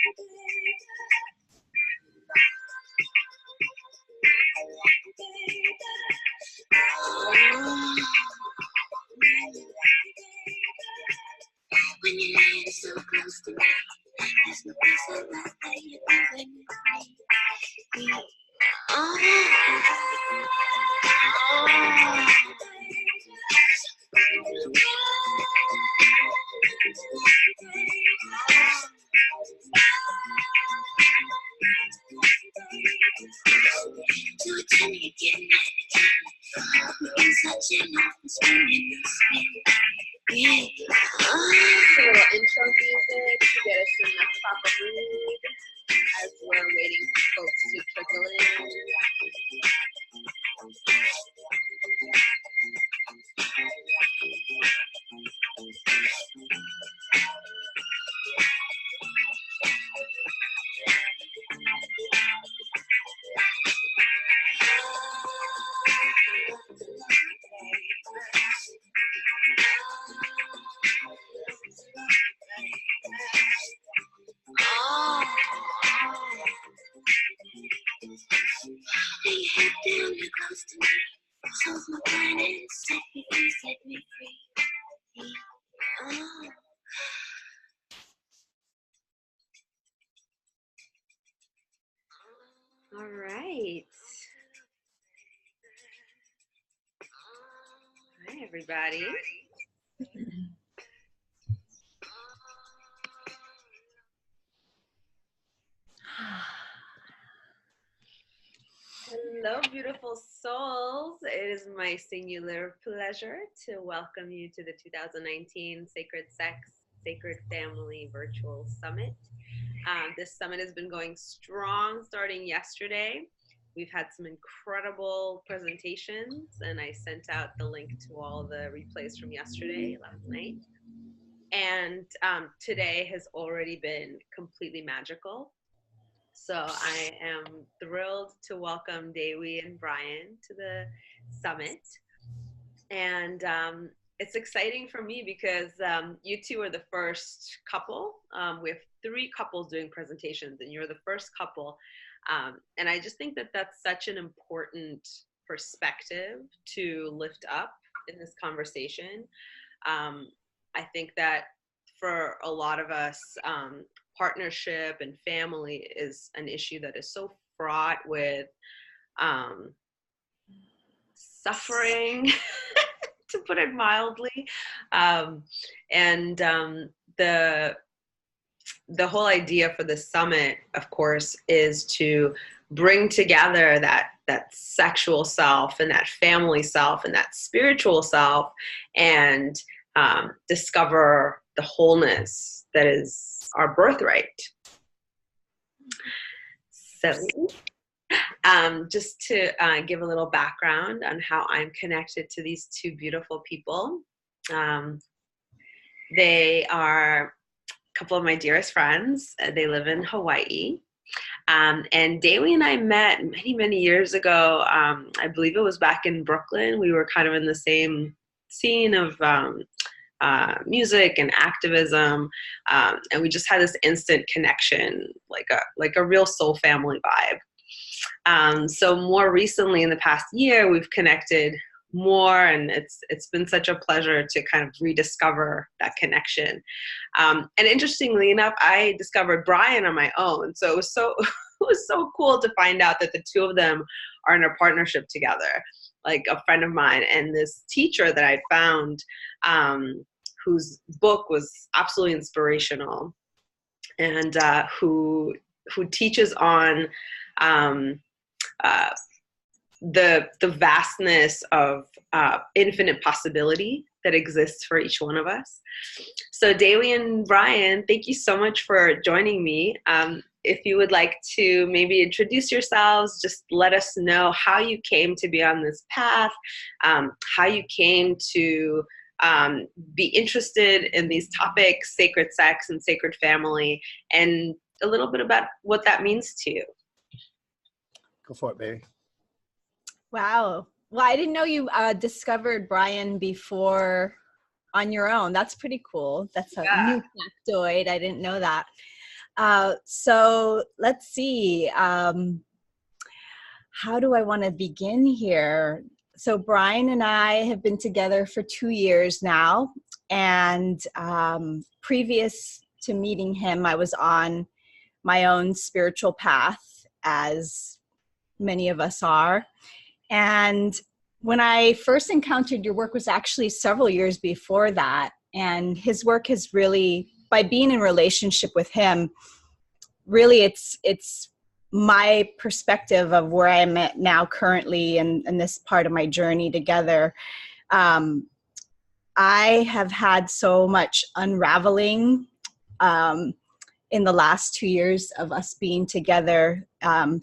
When you're lying so close to me, there's no place I'd rather you than with me. To attend again and again, we're such an awful spin in the spin. Yeah. A little intro music to get us in the proper mood as we're waiting for folks to trickle in. Lay your head down, you're close to me. Soul's my mind and set me free, set me free. Oh. All right. Hi, everybody. Hello, beautiful souls. It is my singular pleasure to welcome you to the 2019 Sacred Sex, Sacred Family Virtual Summit. This summit has been going strong starting yesterday. We've had some incredible presentations, and I sent out the link to all the replays from yesterday, last night. And today has already been completely magical. So I am thrilled to welcome Dewi and Brian to the summit. And it's exciting for me because you two are the first couple. We have 3 couples doing presentations, and you're the first couple. And I just think that that's such an important perspective to lift up in this conversation. I think that for a lot of us, partnership and family is an issue that is so fraught with suffering, to put it mildly. The whole idea for the summit, of course, is to bring together that sexual self and that family self and that spiritual self and discover the wholeness that is our birthright. So just to give a little background on how I'm connected to these 2 beautiful people. They are a couple of my dearest friends. They live in Hawaii. And Dewi and I met many, many years ago. I believe it was back in Brooklyn. We were kind of in the same scene of music and activism, and we just had this instant connection, like a real soul family vibe. So more recently, in the past year, we've connected more, and it's been such a pleasure to kind of rediscover that connection. And interestingly enough, I discovered Brian on my own, so it was so cool to find out that the 2 of them are in a partnership together. Like a friend of mine and this teacher that I found, whose book was absolutely inspirational, and who teaches on the vastness of infinite possibility that exists for each one of us. So Dewi and Brian, thank you so much for joining me. If you would like to maybe introduce yourselves, just let us know how you came to be on this path, how you came to be interested in these topics, sacred sex and sacred family, and a little bit about what that means to you. Go for it, baby. Wow. Well, I didn't know you discovered Brian before on your own. That's pretty cool. That's a new factoid. I didn't know that. So let's see. How do I want to begin here? So Brian and I have been together for 2 years now. And previous to meeting him, I was on my own spiritual path, as many of us are. And when I first encountered your work was actually several years before that. And his work has really, by being in relationship with him, really it's my perspective of where I'm at now currently in this part of my journey together. I have had so much unraveling in the last 2 years of us being together,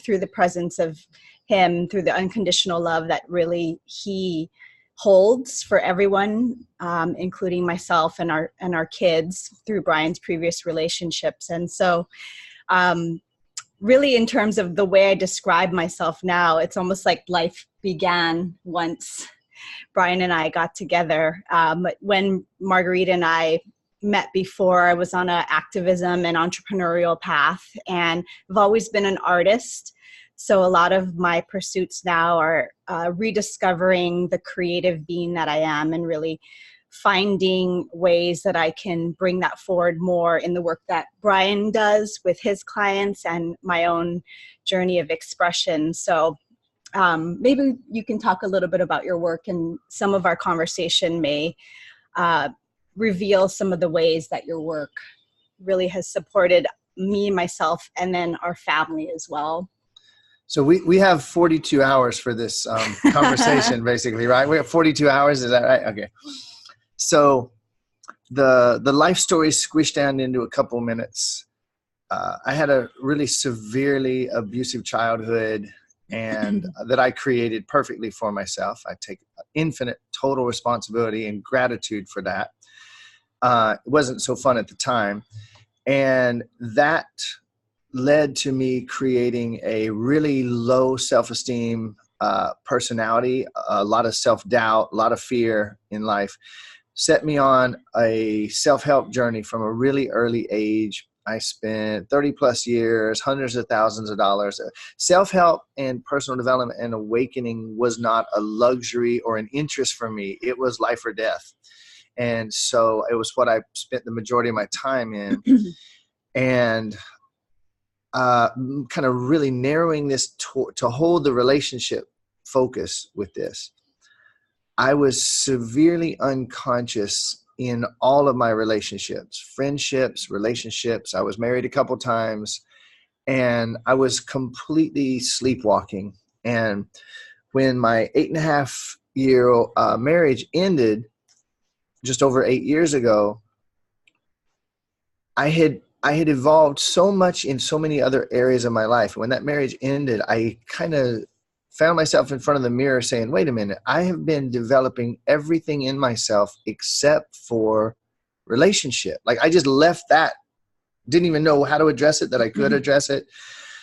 through the presence of him, through the unconditional love that really he holds for everyone, including myself and our kids through Brian's previous relationships. And so really, in terms of the way I describe myself now, it's almost like life began once Brian and I got together. When Margarita and I met before, I was on an activism and entrepreneurial path, and I've always been an artist. So a lot of my pursuits now are rediscovering the creative being that I am, and really finding ways that I can bring that forward more in the work that Brian does with his clients and my own journey of expression. So maybe you can talk a little bit about your work, and some of our conversation may reveal some of the ways that your work really has supported me, myself, and then our family as well. So we have 42 hours for this conversation, basically, right? We have 42 hours. Is that right? Okay. So the life story is squished down into a couple minutes. I had a really severely abusive childhood, and that I created perfectly for myself. I take infinite total responsibility and gratitude for that. It wasn't so fun at the time. And that led to me creating a really low self-esteem personality, a lot of self-doubt, a lot of fear in life. Set me on a self-help journey from a really early age. I spent 30 plus years, hundreds of thousands of dollars. Self-help and personal development and awakening was not a luxury or an interest for me. It was life or death. And so it was what I spent the majority of my time in. And kind of really narrowing this to hold the relationship focus with this. I was severely unconscious in all of my relationships, friendships, relationships. I was married a couple times, and I was completely sleepwalking. And when my 8.5-year marriage ended just over 8 years ago, I had evolved so much in so many other areas of my life. When that marriage ended, I kind of found myself in front of the mirror saying, wait a minute, I have been developing everything in myself except for relationship. Like I just left that, didn't even know how to address it, that I could address it.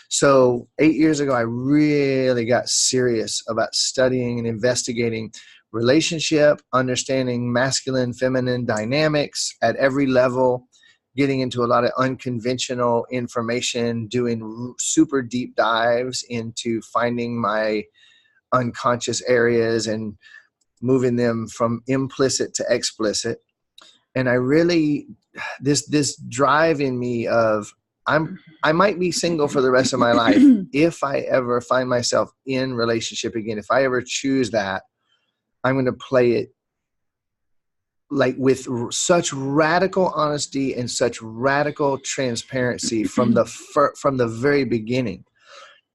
So 8 years ago, I really got serious about studying and investigating relationship, understanding masculine, feminine dynamics at every level, getting into a lot of unconventional information, doing super deep dives into finding my unconscious areas and moving them from implicit to explicit. And I really, this drive in me of, I might be single for the rest of my life if I ever find myself in relationship again. If I ever choose that, I'm going to play it like with such radical honesty and such radical transparency from the very beginning.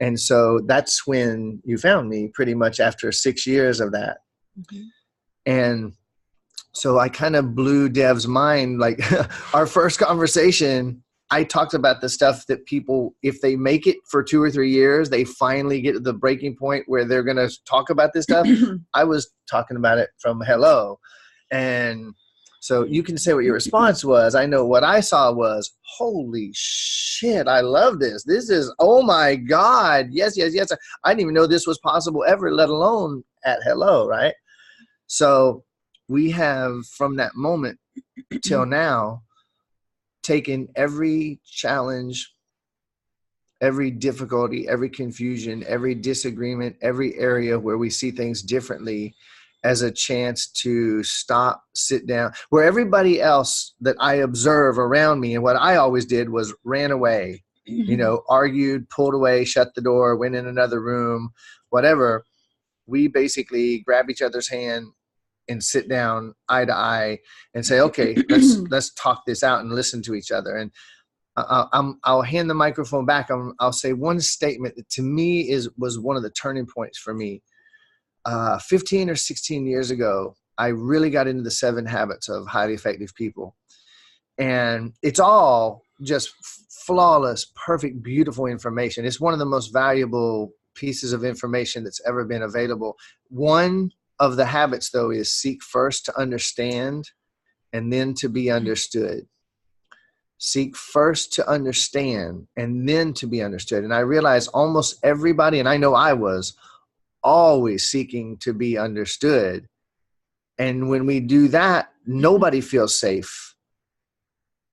And so that's when you found me, pretty much after 6 years of that. Mm-hmm. And so I kind of blew Dev's mind. Like our first conversation, I talked about the stuff that people, if they make it for 2 or 3 years, they finally get to the breaking point where they're going to talk about this stuff. I was talking about it from hello. And so you can say what your response was. I know what I saw was, holy shit, I love this. This is, oh my God. Yes, yes, yes. I didn't even know this was possible ever, let alone at hello, right? So we have, from that moment till now, taken every challenge, every difficulty, every confusion, every disagreement, every area where we see things differently as a chance to stop, sit down, where everybody else that I observe around me, and what I always did was ran away, you know, argued, pulled away, shut the door, went in another room, whatever. We basically grab each other's hand and sit down eye to eye and say, okay, let's talk this out and listen to each other. And I'll hand the microphone back. I'll say one statement that to me was one of the turning points for me. 15 or 16 years ago, I really got into the 7 habits of highly effective people. And it's all just flawless, perfect, beautiful information. It's one of the most valuable pieces of information that's ever been available. One of the habits, though, is seek first to understand and then to be understood. Seek first to understand and then to be understood. And I realized almost everybody, and I know I was, always seeking to be understood. And when we do that, nobody feels safe.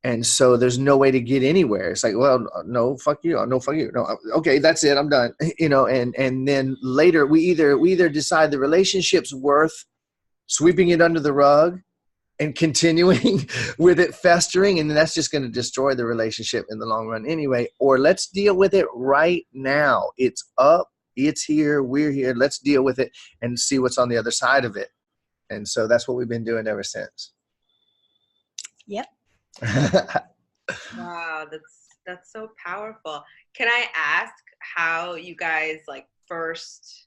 And so there's no way to get anywhere. It's like, well, no, fuck you. No, fuck you. No, okay, that's it. I'm done. You know, and then later we either decide the relationship's worth sweeping it under the rug and continuing with it festering, and that's just going to destroy the relationship in the long run anyway. Or let's deal with it right now. It's up. It's here. We're here. Let's deal with it and see what's on the other side of it. And so that's what we've been doing ever since. Yep. Wow, that's so powerful. Can I ask how you guys like first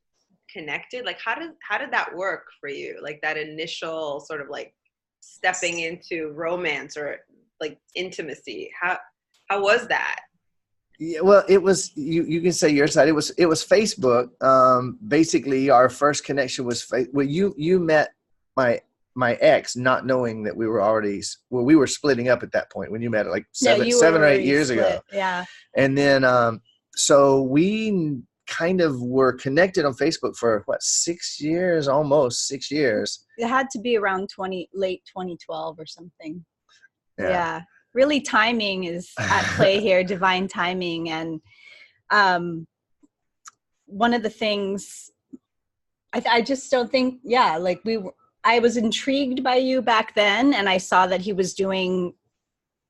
connected? Like how did that work for you? Like that initial sort of like stepping into romance or like intimacy. How was that? Yeah, well, it was, you can say your side. It was Facebook. Basically our first connection was, well, you met my ex not knowing that we were splitting up at that point when you met, like seven or 8 years ago. Yeah. And then, so we kind of were connected on Facebook for what, 6 years, almost 6 years. It had to be around late 2012 or something. Yeah. Really, timing is at play here, divine timing. And one of the things I just don't think, like I was intrigued by you back then, and I saw that he was doing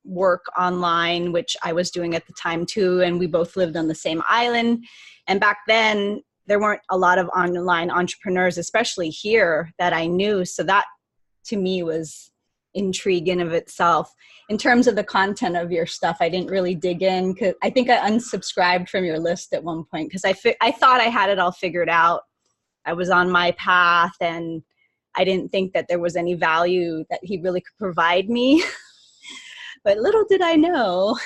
work online, which I was doing at the time too, and we both lived on the same island. And back then, there weren't a lot of online entrepreneurs, especially here, that I knew. So that, to me, was intrigue in of itself. In terms of the content of your stuff, I didn't really dig in, because I think I unsubscribed from your list at one point, because I thought I had it all figured out. I was on my path, and I didn't think that there was any value that he really could provide me. But little did I know.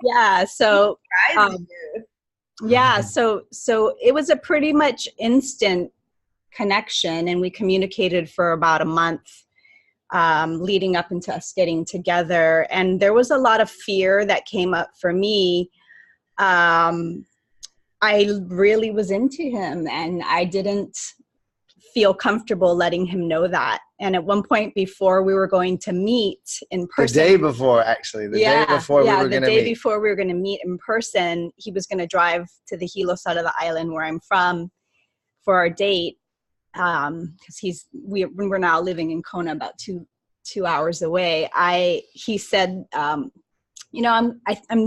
Yeah. So, so it was a pretty much instant connection, and we communicated for about a month leading up into us getting together. And there was a lot of fear that came up for me. I really was into him, and I didn't feel comfortable letting him know that. And at one point before we were going to meet in person. The day before we were going to meet in person, he was going to drive to the Hilo side of the island where I'm from for our date. Because we're now living in Kona, about two hours away. He said, I'm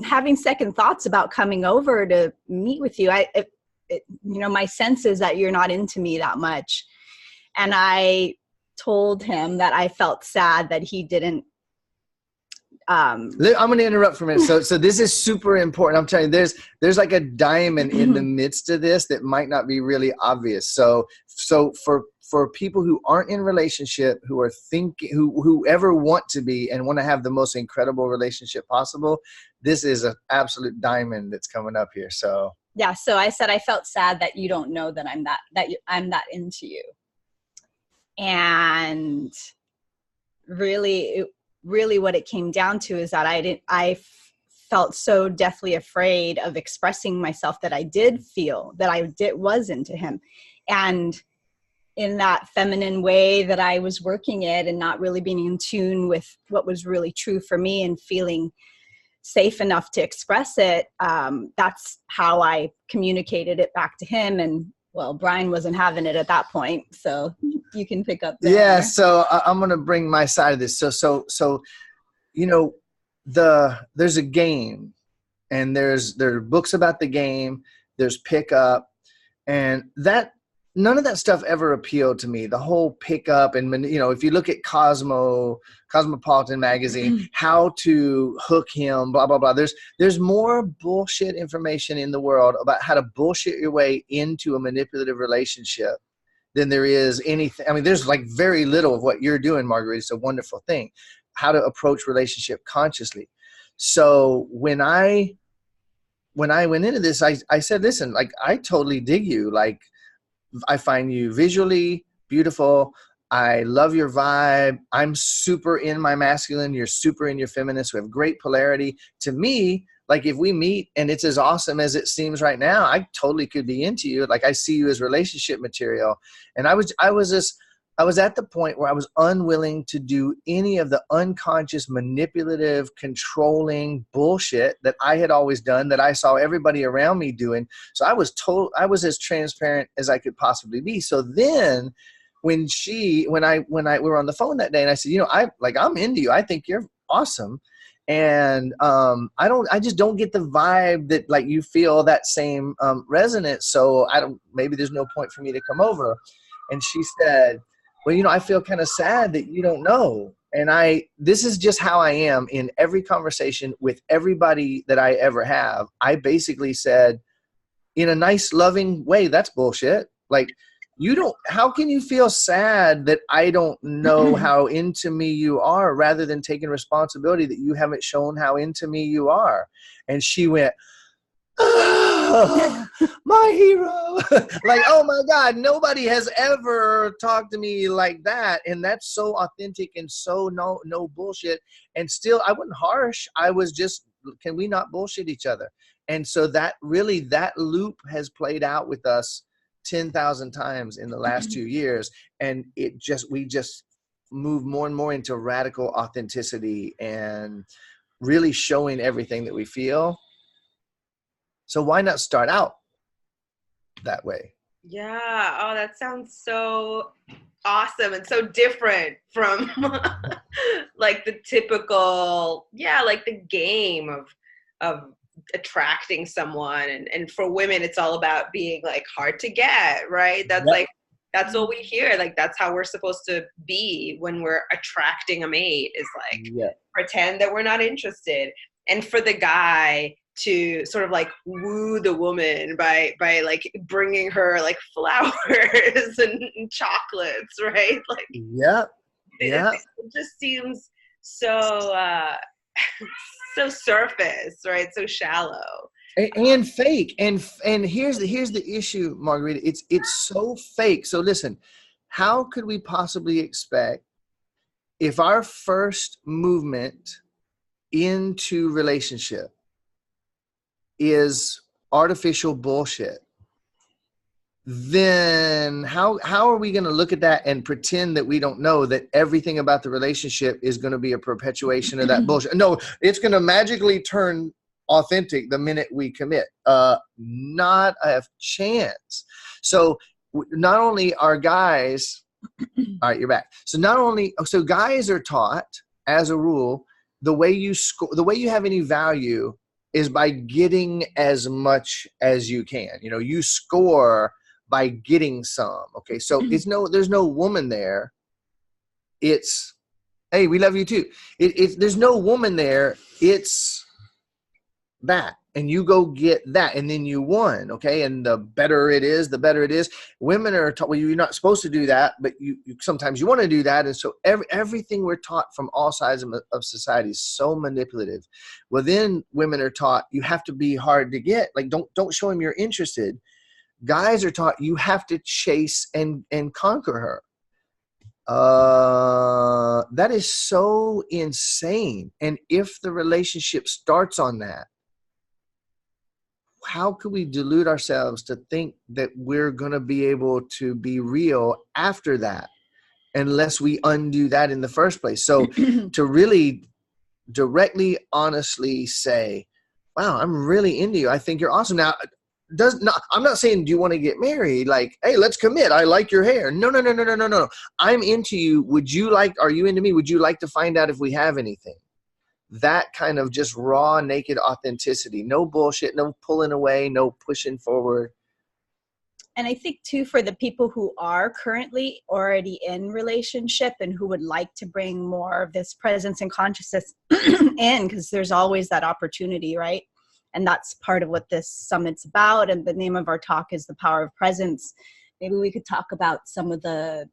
having second thoughts about coming over to meet with you. My sense is that you're not into me that much. And I told him that I felt sad that he didn't. I'm going to interrupt for a minute. So this is super important. I'm telling you, there's like a diamond in the midst of this that might not be really obvious. So for people who aren't in relationship, who are thinking, who ever want to be and want to have the most incredible relationship possible, this is an absolute diamond that's coming up here. So yeah. So I said I felt sad that you don't know that I'm that into you, and really what it came down to is that I felt so deathly afraid of expressing myself that I did feel that was into him. And in that feminine way that I was working it and not really being in tune with what was really true for me and feeling safe enough to express it. That's how I communicated it back to him. And well, Brian wasn't having it at that point. So you can pick up there. Yeah. So I'm going to bring my side of this. So, you know, there's a game, and there are books about the game. There's pickup, and that none of that stuff ever appealed to me. The whole pickup, and you know, if you look at Cosmopolitan magazine, how to hook him, blah blah blah. There's more bullshit information in the world about how to bullshit your way into a manipulative relationship than there is anything. I mean, there's like very little of what you're doing, Marguerite. It's a wonderful thing. How to approach relationship consciously. So when I went into this, I said, listen, like, I totally dig you. Like, I find you visually beautiful. I love your vibe. I'm super in my masculine. You're super in your feminine. So we have great polarity. To me, like, if we meet and it's as awesome as it seems right now, I totally could be into you. Like, I see you as relationship material. And I was at the point where I was unwilling to do any of the unconscious, manipulative, controlling bullshit that I had always done, that I saw everybody around me doing. So I was as transparent as I could possibly be. So then when we were on the phone that day, and I said, you know, I'm into you. I think you're awesome. And I just don't get the vibe that, like, you feel that same resonance. So maybe there's no point for me to come over. And she said, well, you know, I feel kind of sad that you don't know. And this is just how I am in every conversation with everybody that I ever have. I basically said, in a nice, loving way, that's bullshit. Like, how can you feel sad that I don't know how into me you are, rather than taking responsibility that you haven't shown how into me you are? And she went, oh, my hero. Like, oh my God, nobody has ever talked to me like that. And that's so authentic and so no bullshit. And still, I wasn't harsh. I was just, can we not bullshit each other? And so that loop has played out with us 10,000 times in the last 2 years. And we just move more and more into radical authenticity and really showing everything that we feel. So why not start out that way? Yeah. Oh, that sounds so awesome and so different from like the typical, like the game of attracting someone. And for women, it's all about being like hard to get, right? That's like, that's what we hear. Like, that's how we're supposed to be when we're attracting a mate, is like, pretend that we're not interested. And for the guy to sort of like woo the woman by like bringing her like flowers and chocolates, right? Like, it just seems so so surface, right? So shallow and fake. And here's the issue, Margarita. It's so fake. So listen, how could we possibly expect, if our first movement into relationship is artificial bullshit, then how are we going to look at that and pretend that we don't know that everything about the relationship is going to be a perpetuation of that bullshit? No, it's going to magically turn authentic the minute we commit. Not a chance. So not only are guys, all right, you're back. So guys are taught, as a rule, the way you have any value is by getting as much as you can. You know, you score by getting some. Okay, so there's no woman there. It's, hey, we love you too. There's no woman there. It's that, and you go get that, and then you won. Okay, and the better it is, the better it is. Women are taught, well, you're not supposed to do that, but you sometimes you want to do that. And so everything we're taught from all sides of society is so manipulative. Well, then women are taught you have to be hard to get. Like, don't show him you're interested. Guys are taught you have to chase and conquer her. That is so insane. And if the relationship starts on that, how could we delude ourselves to think that we're going to be able to be real after that unless we undo that in the first place? So to really directly, honestly say, wow, I'm really into you. I think you're awesome. Now, I'm not saying, do you want to get married? Like, hey, let's commit. I like your hair. No. I'm into you. Are you into me? Would you like to find out if we have anything? That kind of just raw, naked authenticity. No bullshit, no pulling away, no pushing forward. And I think too, for the people who are currently already in relationship and who would like to bring more of this presence and consciousness in, because there's always that opportunity, right? And that's part of what this summit's about. And the name of our talk is The Power of Presence. Maybe we could talk about some of the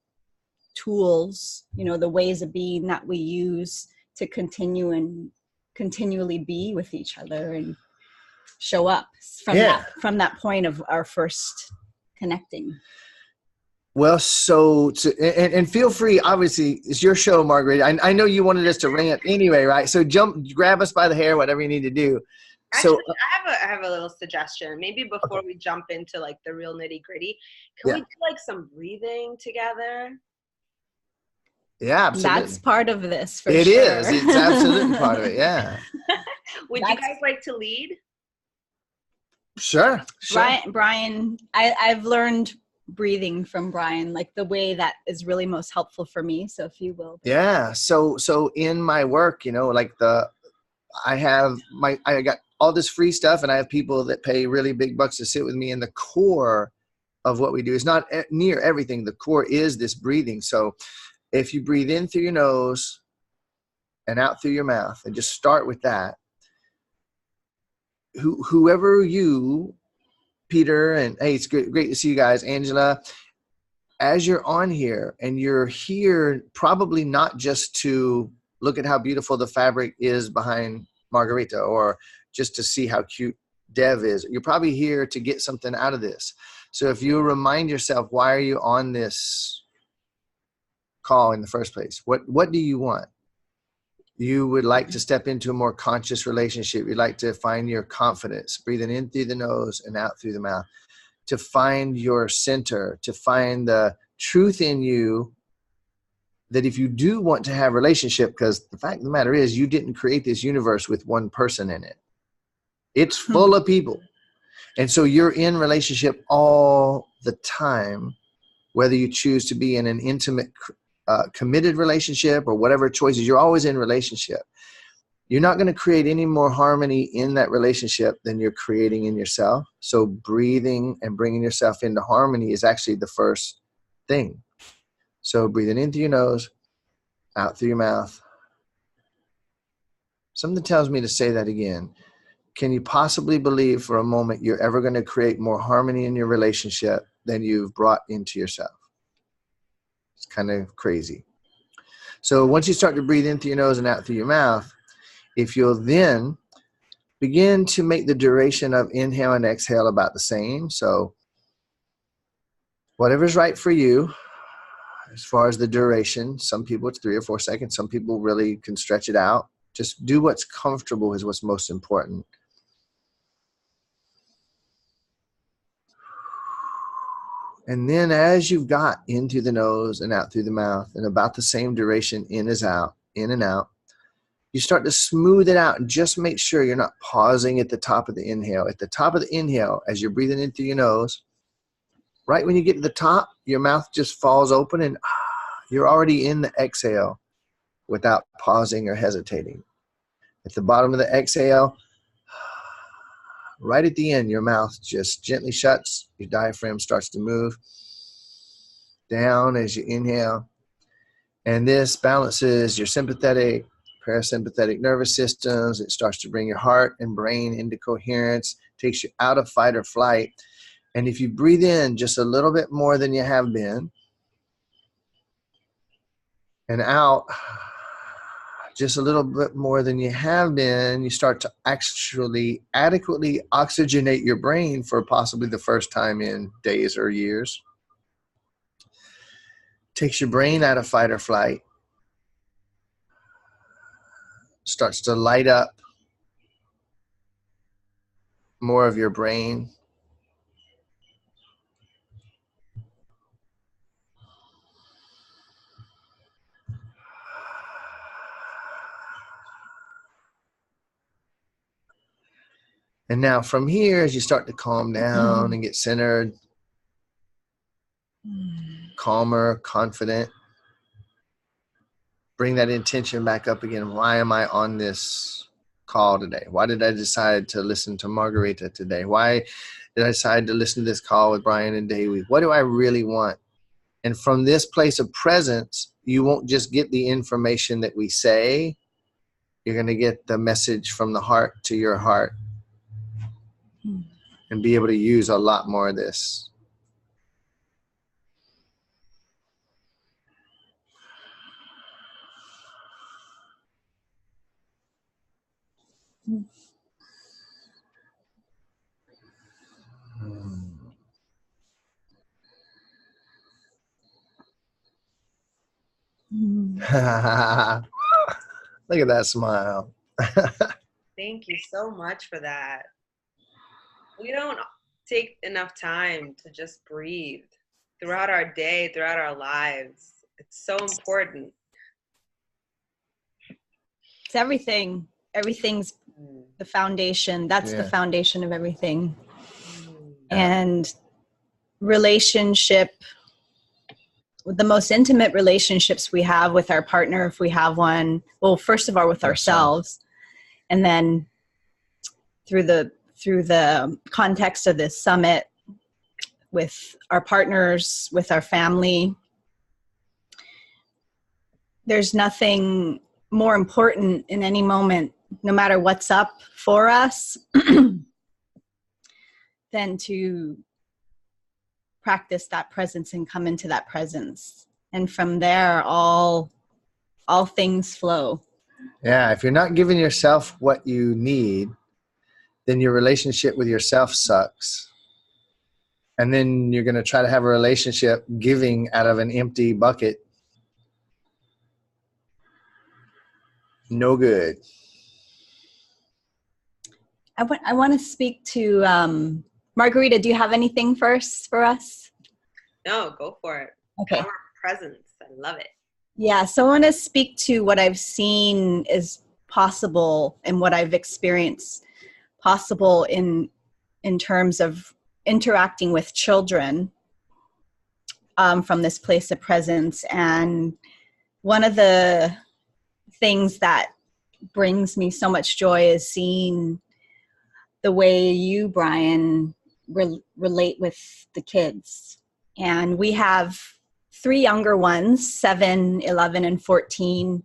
tools, the ways of being that we use to continue and continually be with each other and show up from that point of our first connecting. Well, and feel free, obviously it's your show, Margaret. I know you wanted us to rant anyway, right? So grab us by the hair, whatever you need to do. Actually, I have a little suggestion. Maybe before we jump into like the real nitty gritty, can we do like some breathing together? Yeah, absolutely. That's part of this for It sure. is. It's absolutely part of it. Yeah. Would you guys like to lead? Sure. Brian, I've learned breathing from Brian, like the way that is really most helpful for me. So if you will. Yeah. So in my work, like I got all this free stuff and I have people that pay really big bucks to sit with me, and the core of what we do is not near everything. The core is this breathing. So if you breathe in through your nose and out through your mouth, and just start with that, whoever you, Peter, and hey, it's great to see you guys, Angela, as you're on here, and you're here probably not just to look at how beautiful the fabric is behind Margarita, or just to see how cute Dev is. You're probably here to get something out of this. So if you remind yourself, why are you on this call in the first place? What do you want? You would like to step into a more conscious relationship. You'd like to find your confidence, breathing in through the nose and out through the mouth, to find your center, to find the truth in you, that if you do want to have a relationship, because the fact of the matter is, you didn't create this universe with one person in it. It's full of people. And so you're in relationship all the time, whether you choose to be in an intimate, committed relationship or whatever choices, you're always in relationship. You're not going to create any more harmony in that relationship than you're creating in yourself. So breathing and bringing yourself into harmony is actually the first thing. So breathing in through your nose, out through your mouth. Something tells me to say that again. Can you possibly believe for a moment you're ever going to create more harmony in your relationship than you've brought into yourself? It's kind of crazy. So once you start to breathe in through your nose and out through your mouth, if you'll then begin to make the duration of inhale and exhale about the same. So whatever's right for you as far as the duration. Some people it's 3 or 4 seconds. Some people really can stretch it out. Just do what's comfortable is what's most important. And then as you've got in through the nose and out through the mouth, and about the same duration in as out, in and out, you start to smooth it out and just make sure you're not pausing at the top of the inhale. At the top of the inhale, as you're breathing in through your nose, right when you get to the top, your mouth just falls open and you're already in the exhale without pausing or hesitating. At the bottom of the exhale, right at the end, your mouth just gently shuts. Your diaphragm starts to move down as you inhale. And this balances your sympathetic, parasympathetic nervous systems. It starts to bring your heart and brain into coherence, takes you out of fight or flight. And if you breathe in just a little bit more than you have been, and out just a little bit more than you have been, you start to actually adequately oxygenate your brain for possibly the first time in days or years. Takes your brain out of fight or flight. Starts to light up. more of your brain. And now from here, as you start to calm down and get centered, calmer, confident, bring that intention back up again. Why am I on this call today? Why did I decide to listen to Margarita today? Why did I decide to listen to this call with Brian and Dewi? What do I really want? And from this place of presence, you won't just get the information that we say. You're going to get the message from the heart to your heart and be able to use a lot more of this. Look at that smile. Thank you so much for that. We don't take enough time to just breathe throughout our day, throughout our lives. It's so important. It's everything. Everything's the foundation. That's the foundation of everything. And relationship, the most intimate relationships we have with our partner, if we have one, well, first of all, with ourselves, and then through the context of this summit, with our partners, with our family. There's nothing more important in any moment, no matter what's up for us, than to practice that presence and come into that presence. And from there, all things flow. Yeah, if you're not giving yourself what you need, then your relationship with yourself sucks. And then you're going to try to have a relationship giving out of an empty bucket. No good. I want to speak to Margarita. Do you have anything first for us? No, go for it. Okay. Power of presence. I love it. Yeah, so I want to speak to what I've seen is possible and what I've experienced possible in terms of interacting with children from this place of presence. And one of the things that brings me so much joy is seeing the way you, Brian, relate with the kids. And we have 3 younger ones, 7, 11, and 14,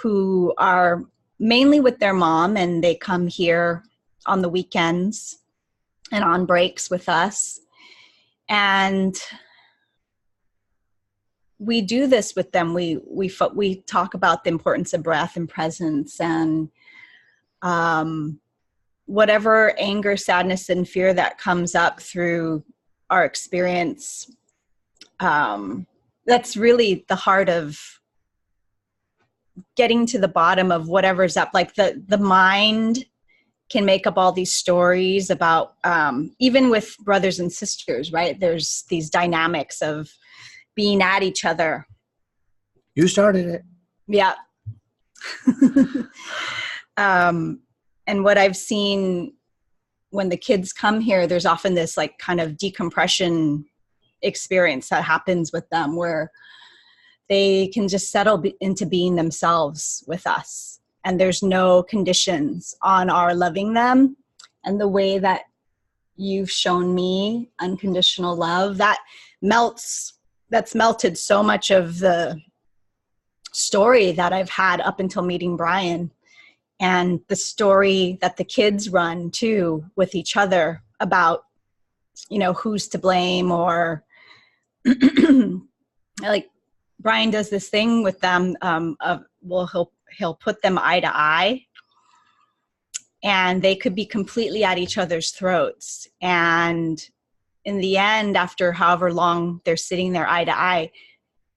who are mainly with their mom, and they come here on the weekends and on breaks with us. And we do this with them. We talk about the importance of breath and presence, and whatever anger, sadness, and fear that comes up through our experience. That's really the heart of getting to the bottom of whatever's up. Like the mind can make up all these stories about, even with brothers and sisters, right? There's these dynamics of being at each other. You started it. Yeah. And what I've seen when the kids come here, there's often this like kind of decompression experience that happens with them where they can just settle into being themselves with us. And there's no conditions on our loving them. And the way that you've shown me unconditional love, that's melted so much of the story that I've had up until meeting Brian, and the story that the kids run too with each other about, who's to blame, or like Brian does this thing with them he'll put them eye to eye, and they could be completely at each other's throats. And in the end, after however long they're sitting there eye to eye,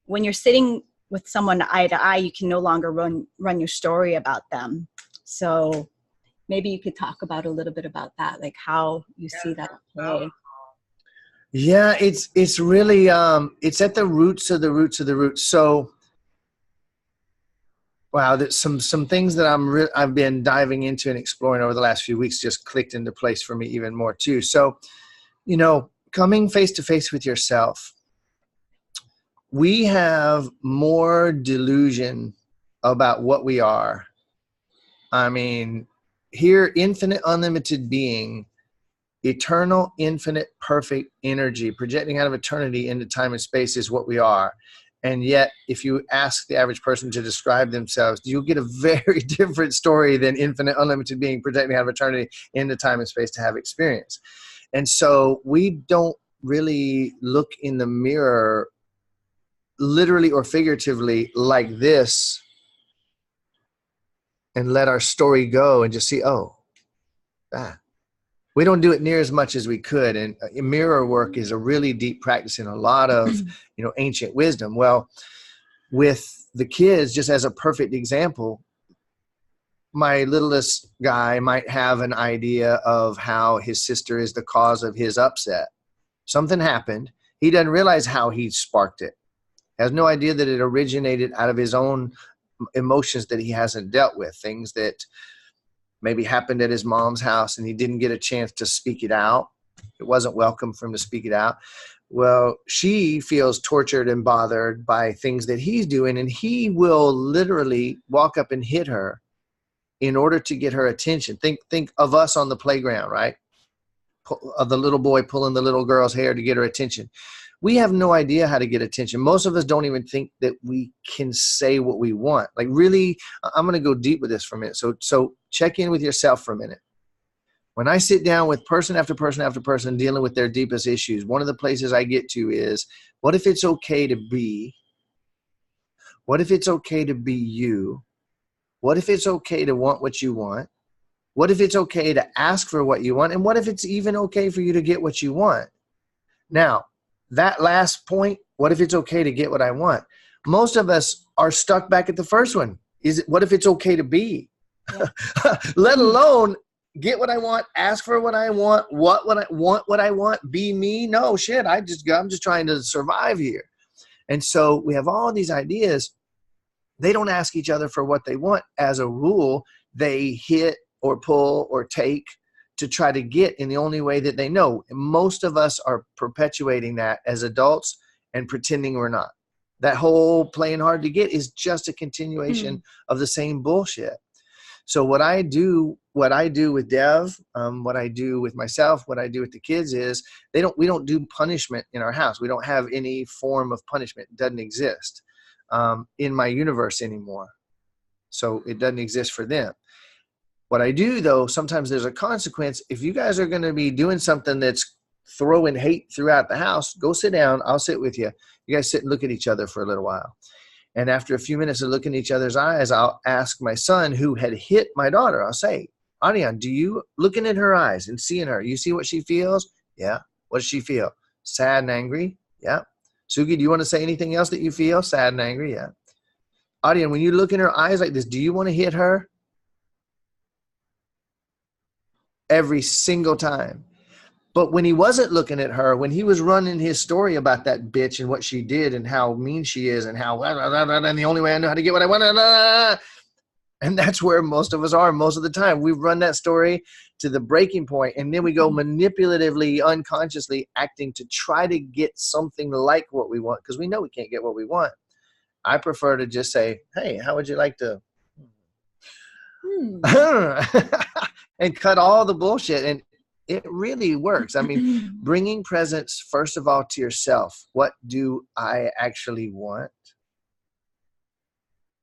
when you're sitting with someone eye to eye, you can no longer run your story about them. So maybe you could talk about a little bit about that, like how you see that play. Yeah, it's really it's at the roots of the roots of the roots. So wow, there's some things that I've been diving into and exploring over the last few weeks just clicked into place for me even more too. So, you know, coming face to face with yourself, we have more delusion about what we are. I mean, here, infinite, unlimited being, eternal, infinite, perfect energy, projecting out of eternity into time and space is what we are. And yet, if you ask the average person to describe themselves, you'll get a very different story than infinite, unlimited being projecting out of eternity into time and space to have experience. And so we don't really look in the mirror, literally or figuratively, like this, and let our story go and just see, oh, that. We don't do it near as much as we could. And mirror work is a really deep practice in a lot of, you know, ancient wisdom. Well, with the kids, just as a perfect example, my littlest guy might have an idea of how his sister is the cause of his upset. Something happened. He doesn't realize how he sparked it. Has no idea that it originated out of his own emotions that he hasn't dealt with, things that maybe happened at his mom's house and he didn't get a chance to speak it out. It wasn't welcome for him to speak it out. Well, she feels tortured and bothered by things that he's doing, and he will literally walk up and hit her in order to get her attention. Think of us on the playground, right? Of the little boy pulling the little girl's hair to get her attention. We have no idea how to get attention. Most of us don't even think that we can say what we want. Like, really, I'm going to go deep with this for a minute. So check in with yourself for a minute. When I sit down with person after person after person dealing with their deepest issues, one of the places I get to is, what if it's okay to be? What if it's okay to be you? What if it's okay to want what you want? What if it's okay to ask for what you want? And what if it's even okay for you to get what you want? Now, that last point, what if it's okay to get what I want? Most of us are stuck back at the first one. What if it's okay to be? Yeah. Let alone get what I want, ask for what I want, what I want, be me. No shit. I'm just trying to survive here. And so we have all these ideas. They don't ask each other for what they want. As a rule, they hit or pull or take to try to get in the only way that they know. Most of us are perpetuating that as adults and pretending we're not. That whole playing hard to get is just a continuation of the same bullshit. So what I do with Dev, what I do with myself, what I do with the kids is we don't do punishment in our house. We don't have any form of punishment. It doesn't exist in my universe anymore. So it doesn't exist for them. What I do, though, sometimes there's a consequence. If you guys are going to be doing something that's throwing hate throughout the house, go sit down. I'll sit with you. You guys sit and look at each other for a little while. And after a few minutes of looking in each other's eyes, I'll ask my son who had hit my daughter, I'll say, Ariane, do you, looking in her eyes and seeing her, you see what she feels? Yeah. What does she feel? Sad and angry? Yeah. Sugi, do you want to say anything else that you feel? Sad and angry? Yeah. Ariane, when you look in her eyes like this, do you want to hit her? Every single time. But when he wasn't looking at her, when he was running his story about that bitch and what she did and how mean she is and how, and the only way I know how to get what I want, and that's where most of us are most of the time. We run that story to the breaking point, and then we go manipulatively, unconsciously acting to try to get something like what we want, because we know we can't get what we want. I prefer to just say, hey, how would you like to? And cut all the bullshit. And it really works. I mean, bringing presence, first of all, to yourself. What do I actually want?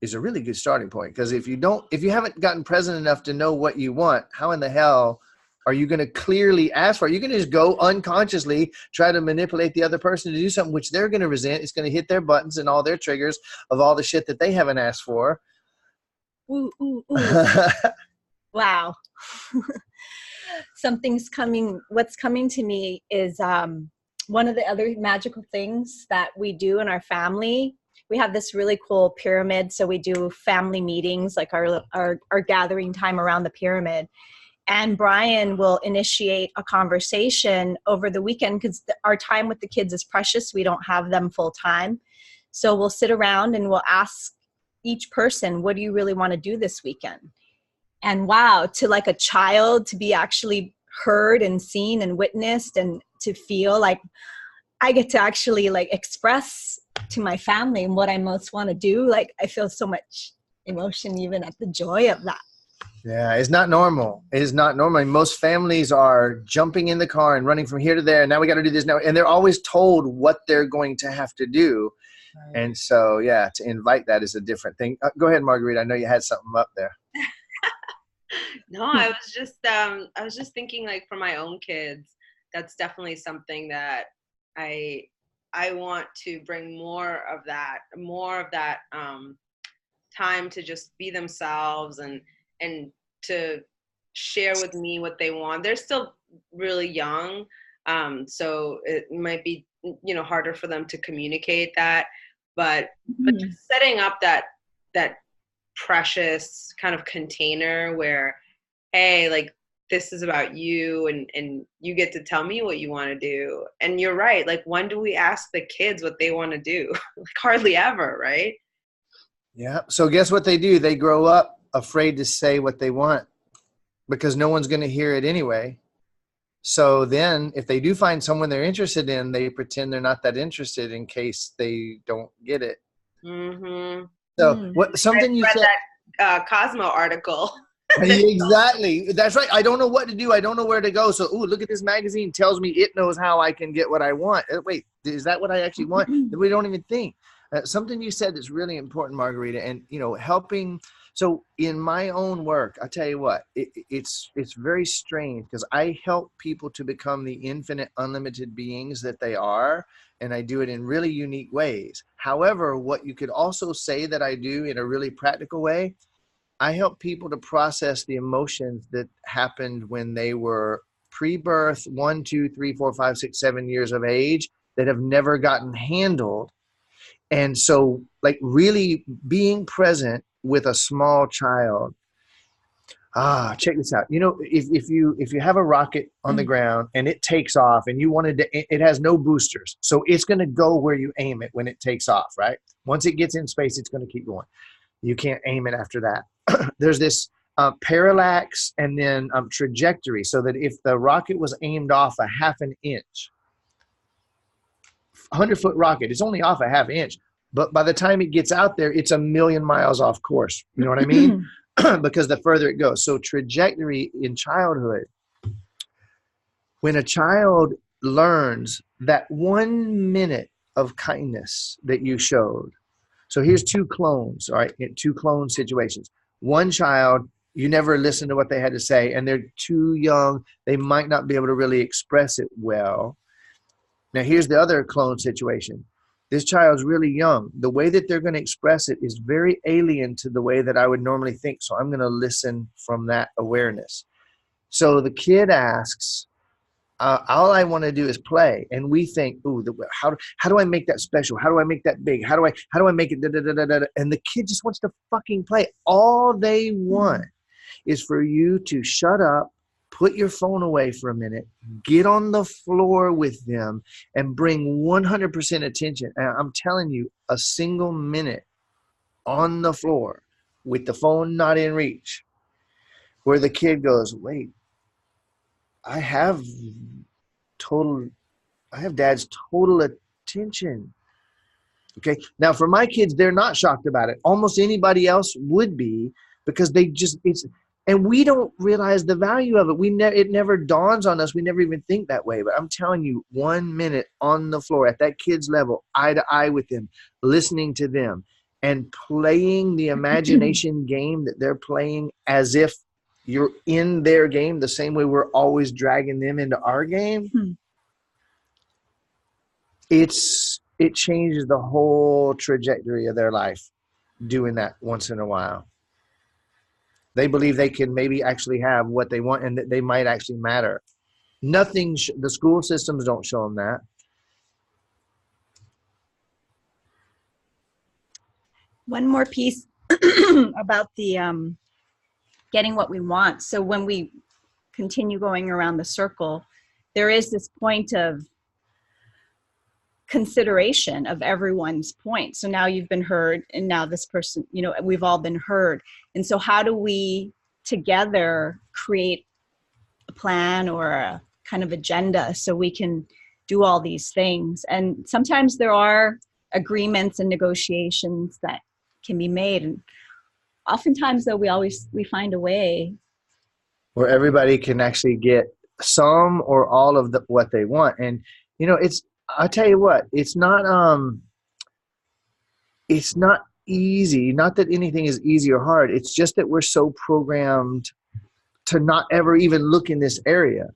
Is a really good starting point. Because if you haven't gotten present enough to know what you want, how in the hell are you going to clearly ask for it? You're going to just go unconsciously try to manipulate the other person to do something which they're going to resent. It's going to hit their buttons and all their triggers of all the shit that they haven't asked for. Ooh, ooh, ooh. Wow. What's coming to me is one of the other magical things that we do in our family we have this really cool pyramid. So we do family meetings, like our gathering time around the pyramid. And Brian will initiate a conversation over the weekend because our time with the kids is precious. We don't have them full time. So we'll sit around and we'll ask each person, what do you really want to do this weekend? And wow, to like a child to be actually heard and seen and witnessed, and to feel like I get to actually like express to my family what I most want to do. Like I feel so much emotion even at the joy of that. Yeah, it's not normal. It is not normal. Most families are jumping in the car and running from here to there. And now we got to do this now. And they're always told what they're going to have to do. Right. And so, yeah, to invite that is a different thing. Go ahead, Marguerite. I know you had something up there. No, I was just thinking, like, for my own kids, that's definitely something that I want to bring more of that time to just be themselves and to share with me what they want. They're still really young, so it might be, harder for them to communicate that, but just setting up that precious kind of container where, hey, like, this is about you, and you get to tell me what you want to do. And you're right, like, when do we ask the kids what they want to do? Like, hardly ever, right? Yeah. So guess what they do? They grow up afraid to say what they want because no one's going to hear it anyway. So then if they do find someone they're interested in, they pretend they're not that interested in case they don't get it. Mm-hmm. So something you said, that Cosmo article. Exactly. That's right. I don't know what to do. I don't know where to go. So, look at this magazine. Tells me it knows how I can get what I want. Wait, is that what I actually want? We don't even think. Something you said that's really important, Margarita, and, helping. So in my own work, I tell you what, it's very strange because I help people to become the infinite, unlimited beings that they are. And I do it in really unique ways. However, what you could also say that I do in a really practical way, I help people to process the emotions that happened when they were pre-birth, 1, 2, 3, 4, 5, 6, 7 years of age that have never gotten handled. And so, like, really being present with a small child. Check this out. If you have a rocket on the ground and it takes off and you wanted to, it has no boosters. So it's going to go where you aim it when it takes off, right? Once it gets in space, it's going to keep going. You can't aim it after that. There's this parallax and then trajectory, so that if the rocket was aimed off a half an inch, 100-foot rocket, it's only off a half inch. But by the time it gets out there, it's 1,000,000 miles off course. You know what I mean? Because the further it goes. So trajectory in childhood, when a child learns that 1 minute of kindness that you showed. So here's two clones, all right? Two clone situations. One child, you never listen to what they had to say, and they're too young. They might not be able to really express it well. Now, here's the other clone situation. This child's really young. The way that they're going to express it is very alien to the way that I would normally think. So I'm going to listen from that awareness. So the kid asks, all I want to do is play. And we think, how do I make that special? How do I make that big? How do I make it? Da, da, da, da, da. And the kid just wants to fucking play. All they want is for you to shut up, put your phone away for a minute, get on the floor with them, and bring 100% attention. And I'm telling you, a single minute on the floor with the phone not in reach, where the kid goes, wait, I have dad's total attention. Okay. Now for my kids, they're not shocked about it. Almost anybody else would be, because and we don't realize the value of it. It never dawns on us. We never even think that way. But I'm telling you, 1 minute on the floor at that kid's level, eye to eye with them, listening to them, and playing the imagination game that they're playing as if you're in their game, the same way we're always dragging them into our game. It changes the whole trajectory of their life doing that once in a while. They believe they can maybe actually have what they want and that they might actually matter. The school systems don't show them that. One more piece about the getting what we want. So when we continue going around the circle, there is this point of consideration of everyone's point. So now you've been heard, and now this person, you know, we've all been heard. And so how do we together create a plan or a kind of agenda so we can do all these things? And sometimes there are agreements and negotiations that can be made, and oftentimes though we find a way where everybody can actually get some or all of what they want. And you know, I'll tell you what, it's not easy. Not that anything is easy or hard. It's just that we're so programmed to not ever even look in this area.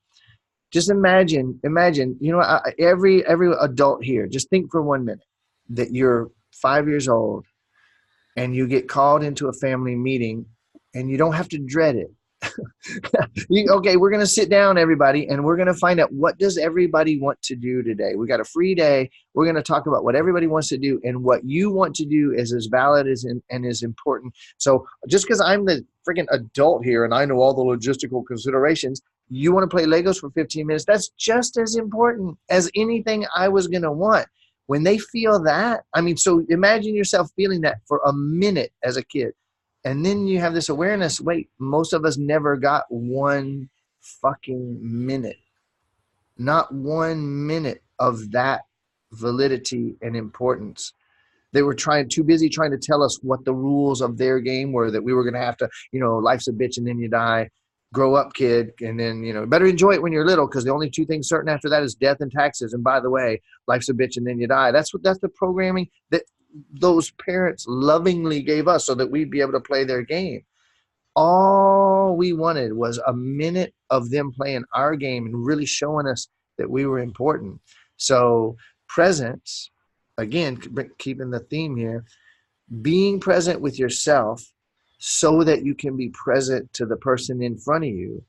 Just imagine, you know, every adult here, just think for 1 minute that you're 5 years old and you get called into a family meeting, and you don't have to dread it. Okay, we're going to sit down, everybody, and we're going to find out, what does everybody want to do today? We got a free day. We're going to talk about what everybody wants to do, and what you want to do is as valid and as important. So just because I'm the freaking adult here and I know all the logistical considerations, you want to play Legos for 15 minutes, that's just as important as anything I was going to want. When they feel that, I mean, so imagine yourself feeling that for a minute as a kid. And then you have this awareness, wait, most of us never got 1 fucking minute. Not 1 minute of that validity and importance. They were too busy trying to tell us what the rules of their game were, that we were going to have to, you know, life's a bitch and then you die. Grow up, kid. And then, you know, better enjoy it when you're little, because the only 2 things certain after that is death and taxes. And by the way, life's a bitch and then you die. That's the programming that those parents lovingly gave us so that we'd be able to play their game. All we wanted was a minute of them playing our game and really showing us that we were important. So presence, again, keeping the theme here, being present with yourself so that you can be present to the person in front of you.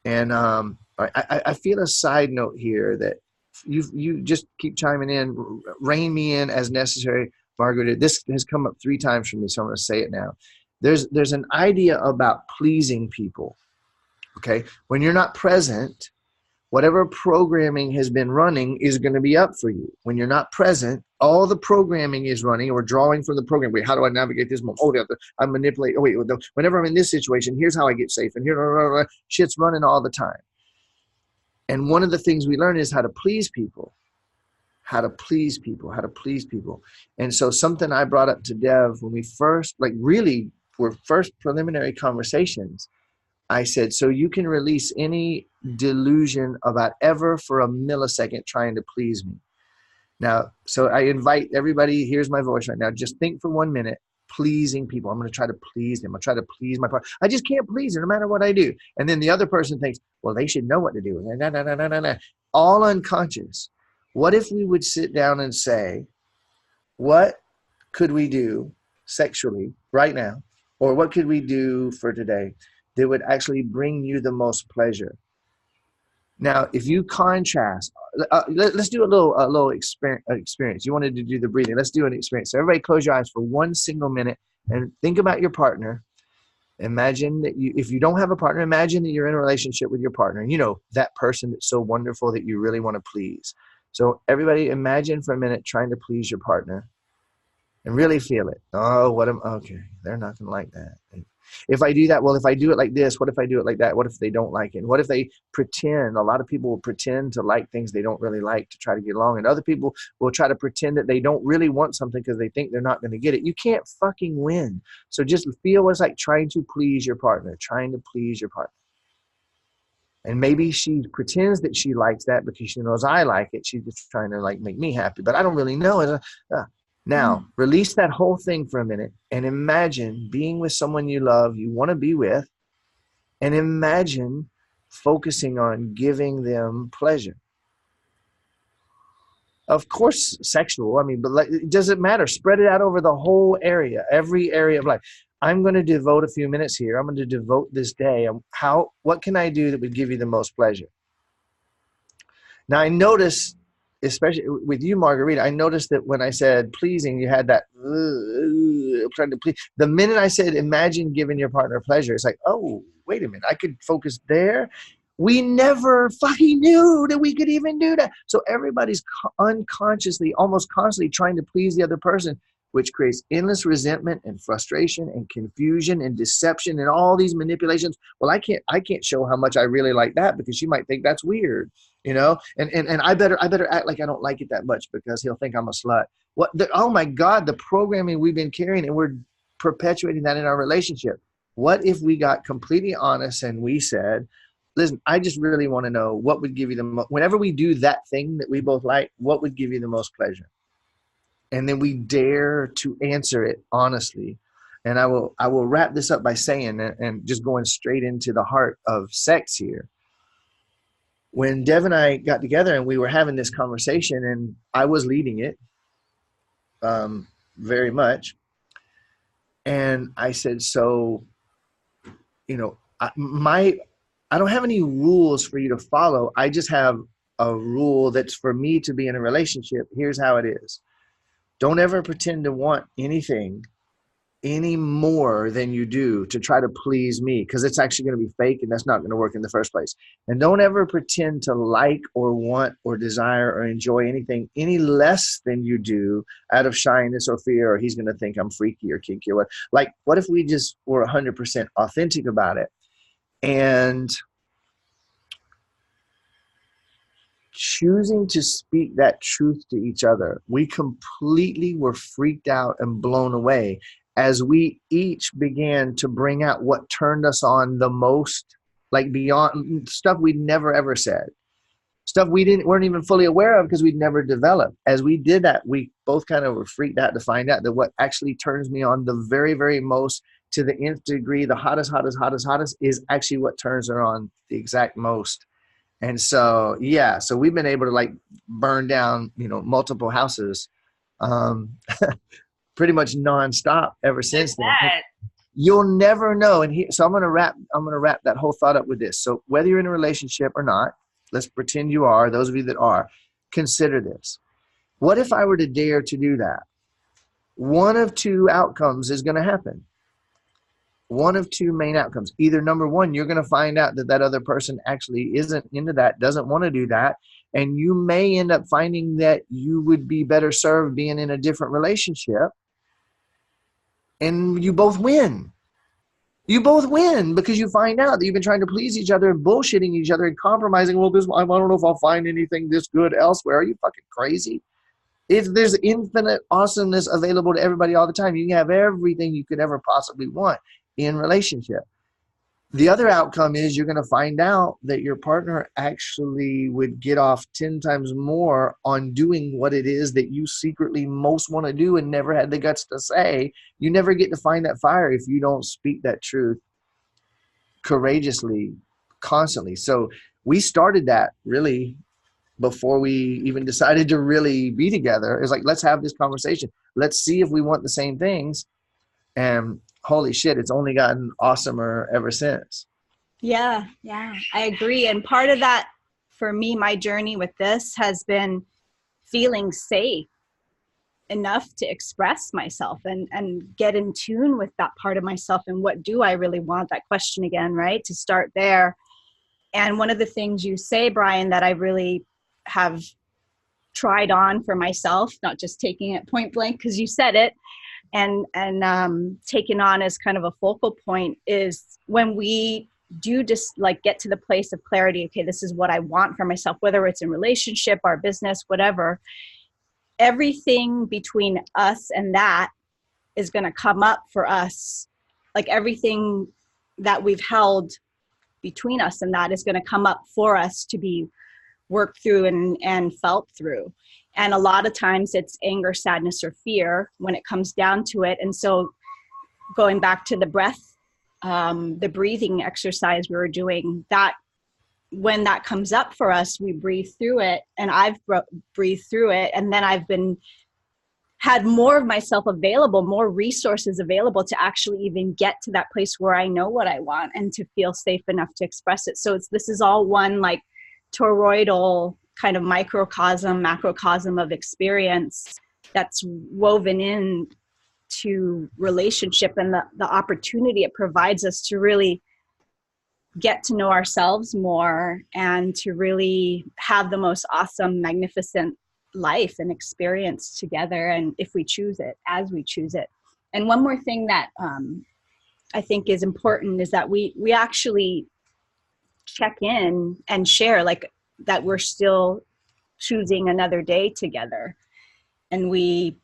And I feel a side note here that you just keep chiming in, rein me in as necessary, Margaret. This has come up 3 times for me, so I'm going to say it now. There's an idea about pleasing people. Okay, when you're not present, whatever programming has been running is going to be up for you. When you're not present, all the programming is running, or drawing from the program. Wait, how do I navigate this moment? Oh, I manipulate. Oh, wait, whenever I'm in this situation, here's how I get safe. And here, shit's running all the time. And one of the things we learn is how to please people. How to please people. And so something I brought up to Dev when we first, were first preliminary conversations, I said, so you can release any delusion about ever for a millisecond trying to please me. Now, so I invite everybody, here's my voice right now, just think for 1 minute, pleasing people. I'm going to try to please them. I'll try to please my partner. I just can't please them no matter what I do. And then the other person thinks, well, they should know what to do. All unconscious. What if we would sit down and say, what could we do sexually right now? Or what could we do for today that would actually bring you the most pleasure? Now, if you contrast, let's do a little experience. You wanted to do the breathing. Let's do an experience. So everybody close your eyes for 1 single minute and think about your partner. Imagine that if you don't have a partner, imagine that you're in a relationship with your partner. And you know, that person that's so wonderful that you really want to please. So everybody imagine for a minute trying to please your partner and really feel it. Oh, okay, they're not going to like that. If I do that, well, if I do it like this, what if I do it like that? What if they don't like it? What if they pretend? A lot of people will pretend to like things they don't really like to try to get along. And other people will try to pretend that they don't really want something because they think they're not going to get it. You can't fucking win. So just feel what it's like trying to please your partner, And maybe she pretends that she likes that because she knows I like it. She's just trying to make me happy, but I don't really know. Now, release that whole thing for a minute and imagine being with someone you love, you want to be with, and imagine focusing on giving them pleasure. Of course, sexual, but it doesn't matter. Spread it out over the whole area, every area of life. I'm going to devote a few minutes here. I'm going to devote this day. What can I do that would give you the most pleasure? Now, I notice especially with you, Margarita, I noticed that when I said pleasing, you had that trying to please. The minute I said, imagine giving your partner pleasure, it's like, oh, wait a minute, I could focus there. We never fucking knew that we could even do that. So everybody's unconsciously, almost constantly trying to please the other person, which creates endless resentment and frustration and confusion and deception and all these manipulations. Well, I can't show how much I really like that because she might think that's weird, you know? And I better act like I don't like it that much because he'll think I'm a slut. Oh my God, the programming we've been carrying, and we're perpetuating that in our relationship. What if we got completely honest and we said, listen, I just really want to know what would give you the most, whenever we do that thing that we both like, what would give you the most pleasure? And then we dare to answer it honestly. And I will wrap this up by saying, and just going straight into the heart of sex here. When Dev and I got together and we were having this conversation, and I was leading it very much. And I said, so, you know, I don't have any rules for you to follow. I just have a rule that's for me to be in a relationship. Here's how it is. Don't ever pretend to want anything any more than you do to try to please me, because it's actually going to be fake and that's not going to work in the first place. And don't ever pretend to like or want or desire or enjoy anything any less than you do out of shyness or fear, or he's going to think I'm freaky or kinky or what. Like, what if we just were 100% authentic about it? And choosing to speak that truth to each other, we completely were freaked out and blown away as we each began to bring out what turned us on the most, like beyond stuff we'd never ever said, stuff we weren't even fully aware of because we'd never developed. As we did that, we both kind of were freaked out to find out that what actually turns me on the very, very most, to the nth degree, the hottest, is actually what turns her on the exact most. And so, yeah, so we've been able to like burn down, you know, multiple houses pretty much nonstop ever since then. You'll never know. And so I'm going to wrap that whole thought up with this. So whether you're in a relationship or not, let's pretend you are, those of you that are, consider this. What if I were to dare to do that? One of two outcomes is going to happen. One of two main outcomes. Either number one, you're going to find out that other person actually isn't into that, doesn't want to do that. And you may end up finding that you would be better served being in a different relationship. And you both win. You both win because you find out that you've been trying to please each other and bullshitting each other and compromising. Well, I don't know if I'll find anything this good elsewhere. Are you fucking crazy? If there's infinite awesomeness available to everybody all the time, you can have everything you could ever possibly want in relationship. The other outcome is you're going to find out that your partner actually would get off 10 times more on doing what it is that you secretly most want to do and never had the guts to say. You never get to find that fire if you don't speak that truth courageously, constantly. So we started that really before we even decided to really be together. It's like, let's have this conversation. Let's see if we want the same things. And holy shit, it's only gotten awesomer ever since. Yeah, I agree. And part of that for me, my journey with this has been feeling safe enough to express myself and get in tune with that part of myself. And what do I really want? That question again, right? To start there. And one of the things you say, Brian, that I really have tried on for myself, not just taking it point blank because you said it, and taken on as kind of a focal point, is when we do just like get to the place of clarity. Okay, this is what I want for myself, whether it's in relationship, our business, whatever. Everything between us and that is going to come up for us. Like everything that we've held between us and that is going to come up for us to be worked through and felt through. And a lot of times it's anger, sadness, or fear when it comes down to it. And so going back to the breath, the breathing exercise we were doing, that when that comes up for us, we breathe through it. And I've breathed through it. And then I've had more of myself available, more resources available to actually even get to that place where I know what I want and to feel safe enough to express it. So this is all one like toroidal kind of microcosm, macrocosm of experience that's woven in to relationship, and the opportunity it provides us to really get to know ourselves more and to really have the most awesome, magnificent life and experience together. And if we choose it, as we choose it. And one more thing that I think is important is that we actually check in and share, like, that we're still choosing another day together. And we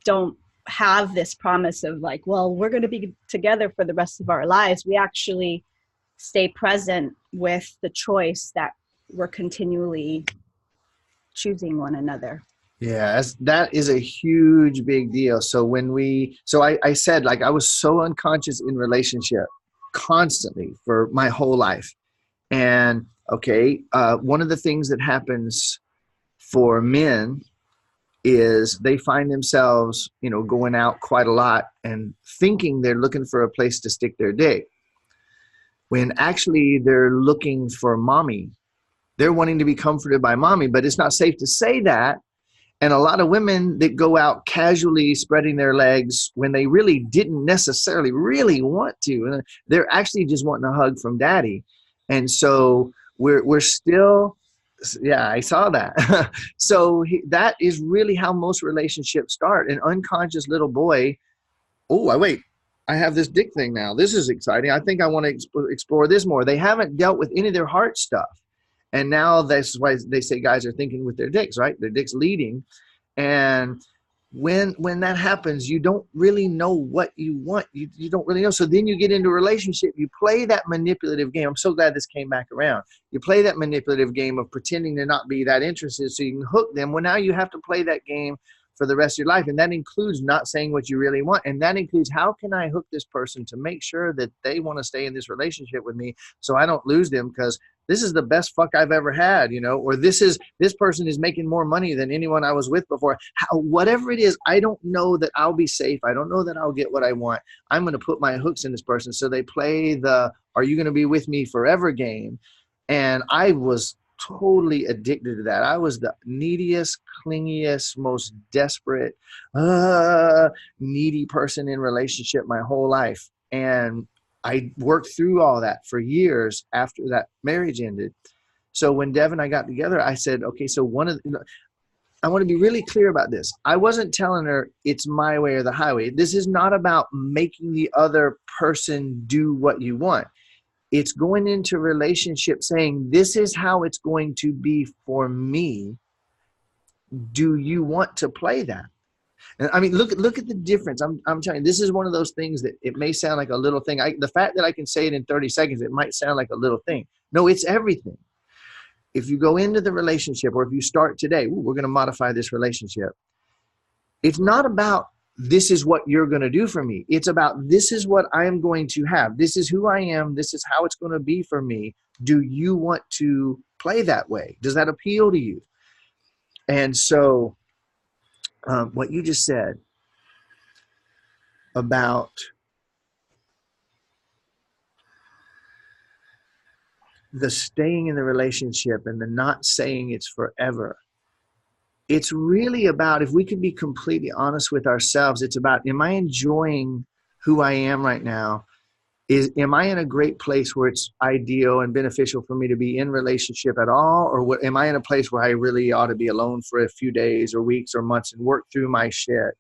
don't have this promise of like, well, we're going to be together for the rest of our lives. We actually stay present with the choice that we're continually choosing one another. Yeah, that is a huge, big deal. So I said, like, I was so unconscious in relationship constantly for my whole life. And okay, one of the things that happens for men is they find themselves, going out quite a lot and thinking they're looking for a place to stick their dick, when actually they're looking for mommy. They're wanting to be comforted by mommy, but it's not safe to say that. And a lot of women that go out casually spreading their legs when they really didn't necessarily really want to, they're actually just wanting a hug from daddy. And so we're still, yeah, I saw that. So that is really how most relationships start. An unconscious little boy, I have this dick thing now. This is exciting. I think I want to explore this more. They haven't dealt with any of their heart stuff. And now that's why they say guys are thinking with their dicks, right? Their dicks leading. And when that happens, you don't really know what you want. You don't really know. So then you get into a relationship. You play that manipulative game. I'm so glad this came back around. You play that manipulative game of pretending to not be that interested so you can hook them. Well, now you have to play that game for the rest of your life. And that includes not saying what you really want. And that includes, how can I hook this person to make sure that they want to stay in this relationship with me so I don't lose them, because this is the best fuck I've ever had, or this person is making more money than anyone I was with before. Whatever it is, I don't know that I'll be safe. I don't know that I'll get what I want. I'm going to put my hooks in this person. So they play the, are you going to be with me forever game? And I was totally addicted to that. I was the neediest, clingiest, most desperate, needy person in relationship my whole life. And I worked through all that for years after that marriage ended. So when Dev and I got together, I said, okay, so I want to be really clear about this. I wasn't telling her it's my way or the highway. This is not about making the other person do what you want. It's going into relationship saying, this is how it's going to be for me. Do you want to play that? And I mean, look at the difference. I'm telling you, this is one of those things that it may sound like a little thing. The fact that I can say it in 30 seconds, it might sound like a little thing. No, it's everything. If you go into the relationship, or if you start today, we're going to modify this relationship. It's not about, this is what you're going to do for me. It's about, this is what I am going to have. This is who I am. This is how it's going to be for me. Do you want to play that way? Does that appeal to you? And so what you just said about the staying in the relationship and the not saying it's forever, it's really about, if we can be completely honest with ourselves, it's about, am I enjoying who I am right now? Am I in a great place where it's ideal and beneficial for me to be in relationship at all? Or am I in a place where I really ought to be alone for a few days or weeks or months and work through my shit?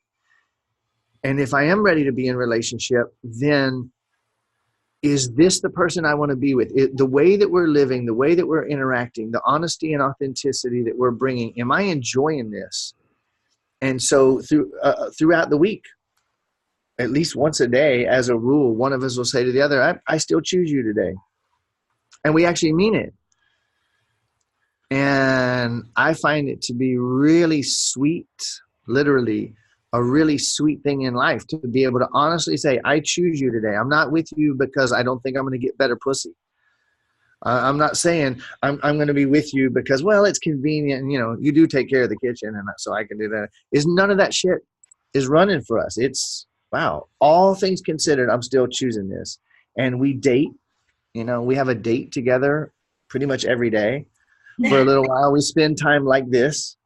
And if I am ready to be in relationship, then is this the person I want to be with? The way that we're living, the way that we're interacting, the honesty and authenticity that we're bringing, am I enjoying this? And so throughout the week, at least once a day, as a rule, one of us will say to the other, I still choose you today. And we actually mean it. And I find it to be really sweet, literally a really sweet thing in life, to be able to honestly say, I choose you today. I'm not with you because I don't think I'm going to get better pussy. I'm not saying I'm going to be with you because, well, it's convenient and, you do take care of the kitchen and so I can do that. None of that shit is running for us. It's, wow, all things considered, I'm still choosing this. And we date, we have a date together pretty much every day. for a little while. We spend time like this.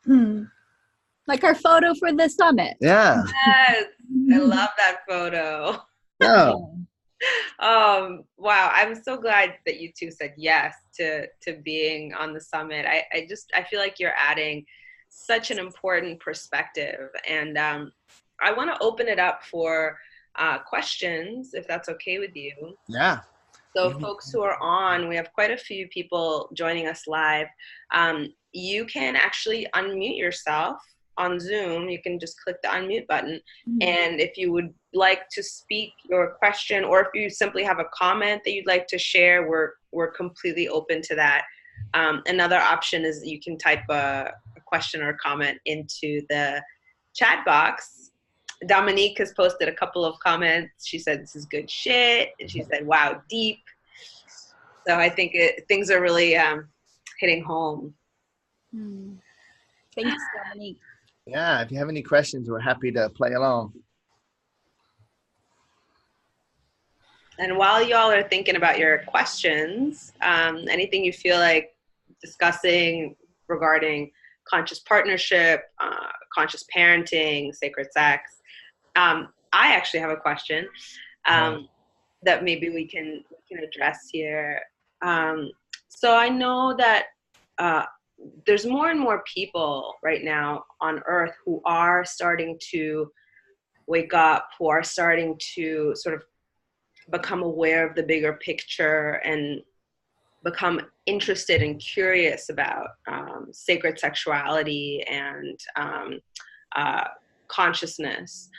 Like our photo for the summit. Yeah. Yes, I love that photo. Yeah. Wow, I'm so glad that you two said yes to being on the summit. I feel like you're adding such an important perspective, and I want to open it up for questions, if that's okay with you. Yeah. So folks who are on, we have quite a few people joining us live. You can actually unmute yourself on Zoom. You can just click the unmute button. And if you would like to speak your question, or if you simply have a comment that you'd like to share, we're completely open to that. Another option is you can type a question or a comment into the chat box. Dominique has posted a couple of comments. She said, this is good shit. And she said, wow, deep. So I think things are really hitting home. Thanks, Dominique. Yeah, if you have any questions, we're happy to play along. And while y'all are thinking about your questions, anything you feel like discussing regarding conscious partnership, conscious parenting, sacred sex, I actually have a question that maybe we can address here. So I know that there's more and more people right now on Earth who are starting to wake up, who are starting to sort of become aware of the bigger picture and become interested and curious about sacred sexuality and consciousness.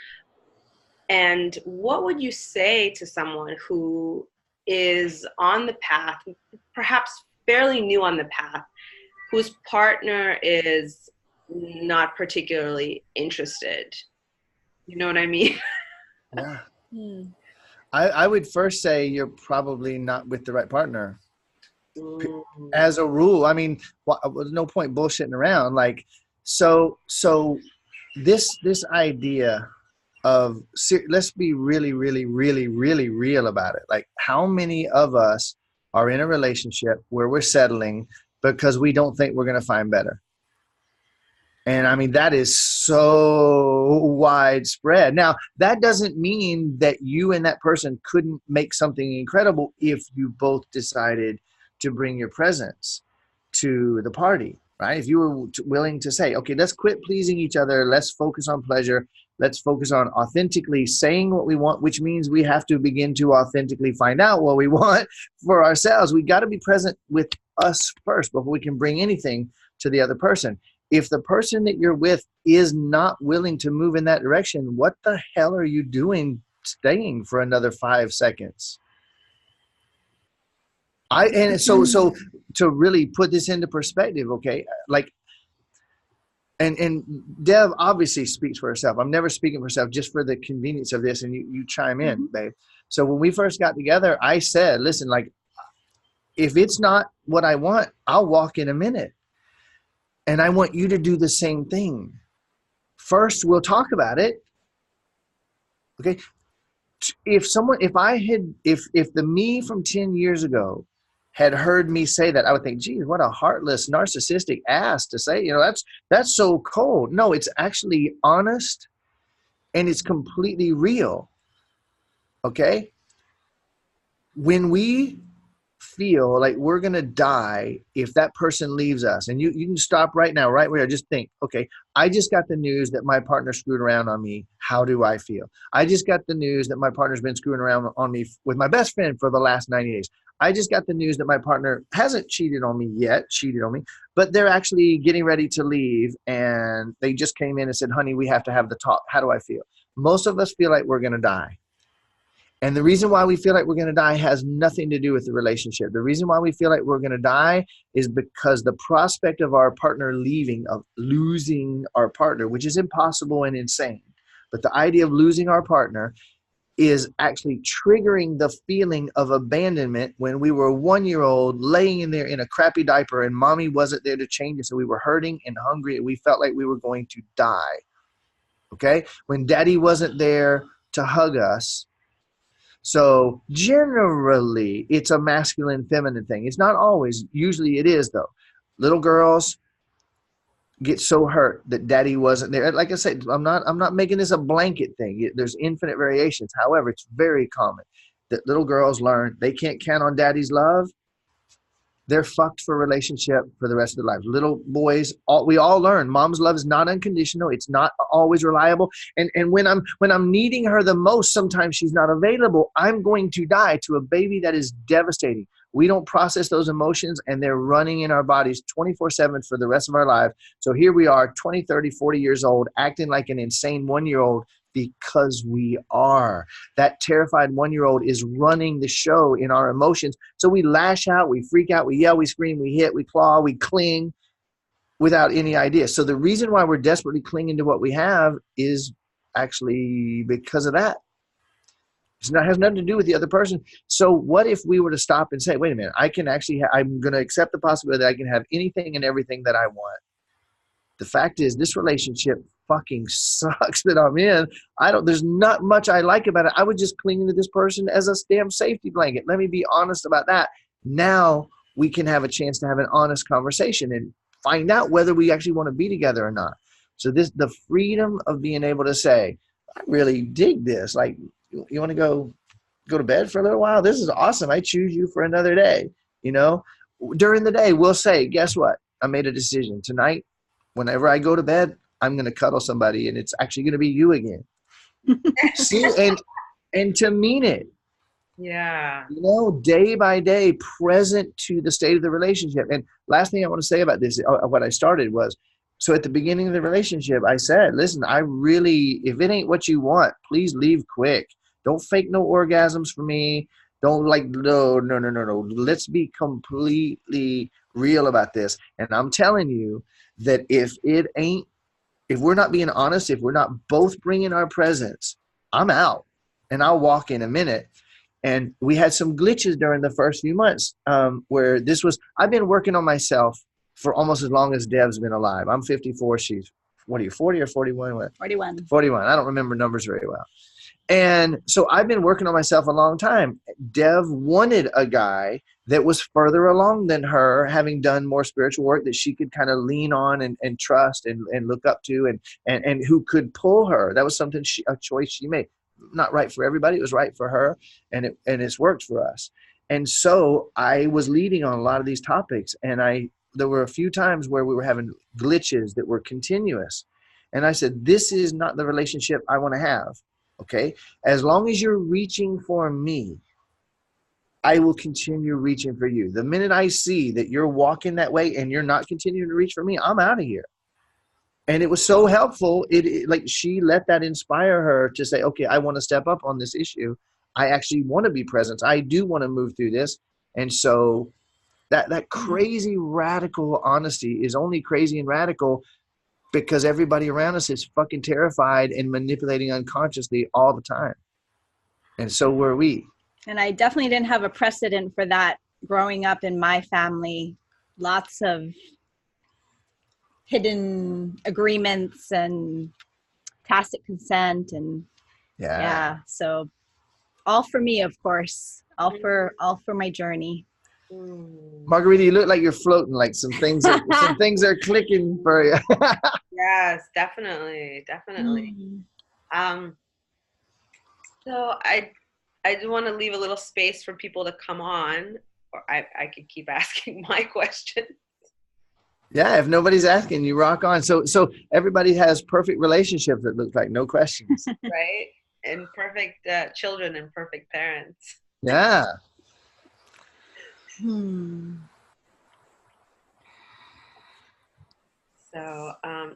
And what would you say to someone who is on the path, perhaps fairly new on the path, whose partner is not particularly interested? You know what I mean? Yeah. I would first say you're probably not with the right partner. As a rule, I mean, there's no point bullshitting around. Like, so this idea of, let's be really, really, really, really real about it. Like, how many of us are in a relationship where we're settling because we don't think we're going to find better? And I mean, that is so widespread. Now, that doesn't mean that you and that person couldn't make something incredible if you both decided to bring your presence to the party, right? If you were willing to say, okay, let's quit pleasing each other. Let's focus on pleasure. Let's focus on authentically saying what we want, which means we have to begin to authentically find out what we want for ourselves. We got to be present with us first before we can bring anything to the other person. If the person that you're with is not willing to move in that direction, what the hell are you doing staying for another 5 seconds? And so to really put this into perspective, okay, like, and Dev obviously speaks for herself. I'm never speaking for herself, just for the convenience of this, and you chime in, babe. So when we first got together, I said, listen, like, if it's not what I want, I'll walk in a minute. And I want you to do the same thing. First, we'll talk about it. Okay. If the me from 10 years ago had heard me say that, I would think, geez, what a heartless, narcissistic ass to say, that's so cold. No, it's actually honest and it's completely real. Okay. When we feel like we're going to die if that person leaves us, and you can stop right now, right where, just think, okay, I just got the news that my partner screwed around on me. How do I feel? I just got the news that my partner's been screwing around on me with my best friend for the last 90 days. I just got the news that my partner hasn't cheated on me, but they're actually getting ready to leave, and they just came in and said, honey, we have to have the talk. How do I feel? Most of us feel like we're going to die. And the reason why we feel like we're going to die has nothing to do with the relationship. The reason why we feel like we're going to die is because the prospect of our partner leaving, of losing our partner, which is impossible and insane. But the idea of losing our partner is actually triggering the feeling of abandonment when we were 1 year old laying in there in a crappy diaper and mommy wasn't there to change us. So we were hurting and hungry and we felt like we were going to die. Okay? When daddy wasn't there to hug us. So generally, it's a masculine, feminine thing. It's not always. Usually it is, though. Little girls get so hurt that daddy wasn't there. Like I said, I'm not making this a blanket thing. There's infinite variations. However, it's very common that little girls learn they can't count on daddy's love. They're fucked for a relationship for the rest of their lives. Little boys, we all learn mom's love is not unconditional. It's not always reliable. And when I'm needing her the most, sometimes she's not available. I'm going to die. To a baby, that is devastating. We don't process those emotions, and they're running in our bodies 24/7 for the rest of our lives. So here we are, 20, 30, 40 years old, acting like an insane 1-year-old because we are. That terrified 1-year-old is running the show in our emotions. So we lash out, we freak out, we yell, we scream, we hit, we claw, we cling without any idea. So the reason why we're desperately clinging to what we have is actually because of that. It has nothing to do with the other person. So what if we were to stop and say, wait a minute, I can actually, I'm going to accept the possibility that I can have anything and everything that I want. The fact is, this relationship fucking sucks that I'm in. There's not much I like about it. I was just clinging to this person as a damn safety blanket. Let me be honest about that. Now we can have a chance to have an honest conversation and find out whether we actually want to be together or not. So the freedom of being able to say, I really dig this. Like, you want to go to bed for a little while? This is awesome. I choose you for another day. During the day, we'll say, guess what? I made a decision tonight. Whenever I go to bed, I'm going to cuddle somebody, and it's actually going to be you again. See, and to mean it. Yeah. Day by day, present to the state of the relationship. And last thing I want to say about this, what I started was, so at the beginning of the relationship, I said, listen, if it ain't what you want, please leave quick. Don't fake no orgasms for me. Don't no. Let's be completely real about this. And I'm telling you that if we're not being honest, if we're not both bringing our presence, I'm out, and I'll walk in a minute. And we had some glitches during the first few months where I've been working on myself for almost as long as Dev's been alive. I'm 54. She's, what are you, 40 or 41? What? 41. 41. I don't remember numbers very well. And so I've been working on myself a long time. Dev wanted a guy that was further along than her, having done more spiritual work that she could kind of lean on and trust and look up to and who could pull her. That was something a choice she made. Not right for everybody. It was right for her, and it's worked for us. And so I was leading on a lot of these topics, and there were a few times where we were having glitches that were continuous. And I said, this is not the relationship I want to have. Okay. As long as you're reaching for me, I will continue reaching for you. The minute I see that you're walking that way and you're not continuing to reach for me, I'm out of here. And it was so helpful. She let that inspire her to say, okay, I want to step up on this issue. I actually want to be present. I do want to move through this. And so that crazy radical honesty is only crazy and radical because everybody around us is fucking terrified and manipulating unconsciously all the time. And so were we. And I definitely didn't have a precedent for that growing up in my family. Lots of hidden agreements and tacit consent and yeah. So all for me, of course. All for my journey. Margarita, you look like you're floating. Like some things are clicking for you. Yes, definitely. So I do want to leave a little space for people to come on, or I could keep asking my question. Yeah, if nobody's asking, you rock on. So everybody has perfect relationships that look like no questions. Right? And perfect children and perfect parents. Yeah. So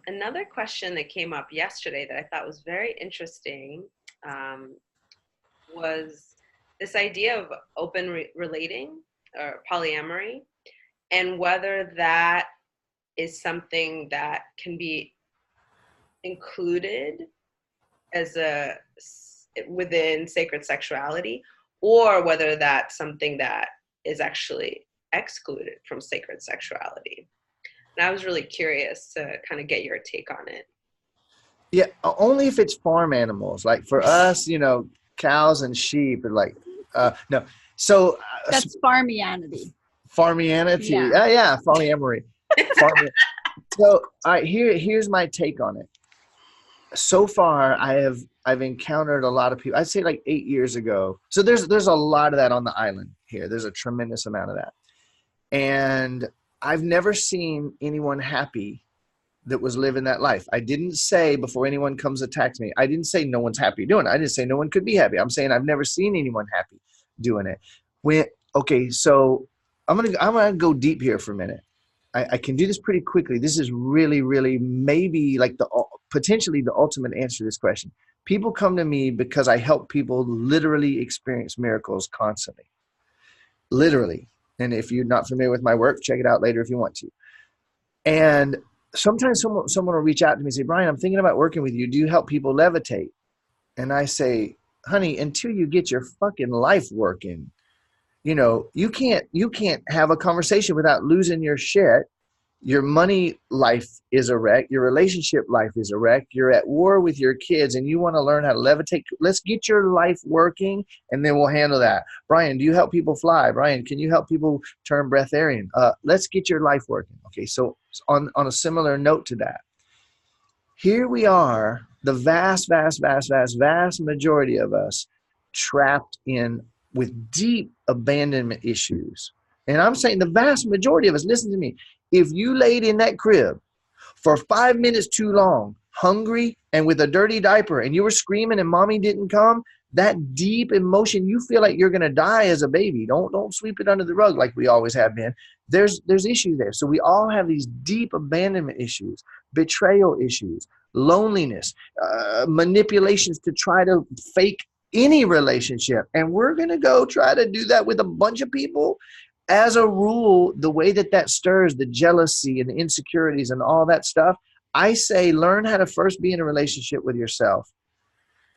another question that came up yesterday that I thought was very interesting was this idea of open relating or polyamory, and whether that is something that can be included as within sacred sexuality, or whether that's something that is actually excluded from sacred sexuality. And I was really curious to kind of get your take on it. Yeah, only if it's farm animals. Like for us, cows and sheep are like, no. So That's farmianity. farmianity. Yeah. Yeah, polyamory. So, all right, here's my take on it. So far, I've encountered a lot of people. I'd say like 8 years ago. So there's a lot of that on the island here. There's a tremendous amount of that, and I've never seen anyone happy that was living that life. I didn't say, before anyone comes attacks me, I didn't say no one's happy doing it. I didn't say no one could be happy. I'm saying I've never seen anyone happy doing it. Okay, so I'm gonna go deep here for a minute. I can do this pretty quickly. This is really, really maybe like potentially the ultimate answer to this question. People come to me because I help people literally experience miracles constantly. Literally. And if you're not familiar with my work, check it out later if you want to. And sometimes someone will reach out to me and say, Brian, I'm thinking about working with you. Do you help people levitate? And I say, honey, until you get your fucking life working, you can't have a conversation without losing your shit. Your money life is a wreck. Your relationship life is a wreck. You're at war with your kids and you want to learn how to levitate. Let's get your life working and then we'll handle that. Brian, do you help people fly? Brian, can you help people turn breatharian? Let's get your life working. Okay, so on a similar note to that, here we are, the vast majority of us trapped in with deep abandonment issues. And I'm saying the vast majority of us, listen to me, if you laid in that crib for 5 minutes too long, hungry and with a dirty diaper, and you were screaming and mommy didn't come, that deep emotion, you feel like you're going to die as a baby. Don't sweep it under the rug like we always have been. There's issues there. So we all have these deep abandonment issues, betrayal issues, loneliness, manipulations to try to fake any relationship. And we're going to go try to do that with a bunch of people. As a rule, the way that stirs the jealousy and the insecurities and all that stuff, I say learn how to first be in a relationship with yourself.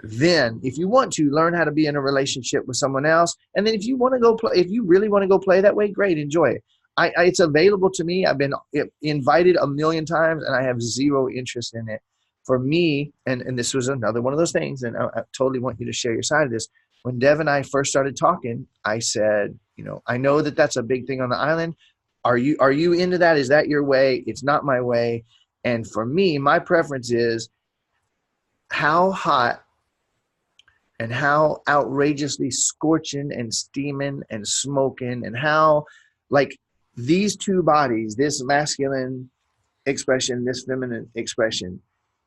Then, if you want to, learn how to be in a relationship with someone else. And then if you want to go play, if you really want to go play that way, great, enjoy it. It's available to me. I've been invited a million times and I have zero interest in it. For me, and this was another one of those things, and I totally want you to share your side of this. When Dev and I first started talking, I said, I know that that's a big thing on the island. Are you into that? Is that your way? It's not my way. And for me, my preference is how hot and how outrageously scorching and steaming and smoking, and how like these two bodies, this masculine expression, this feminine expression,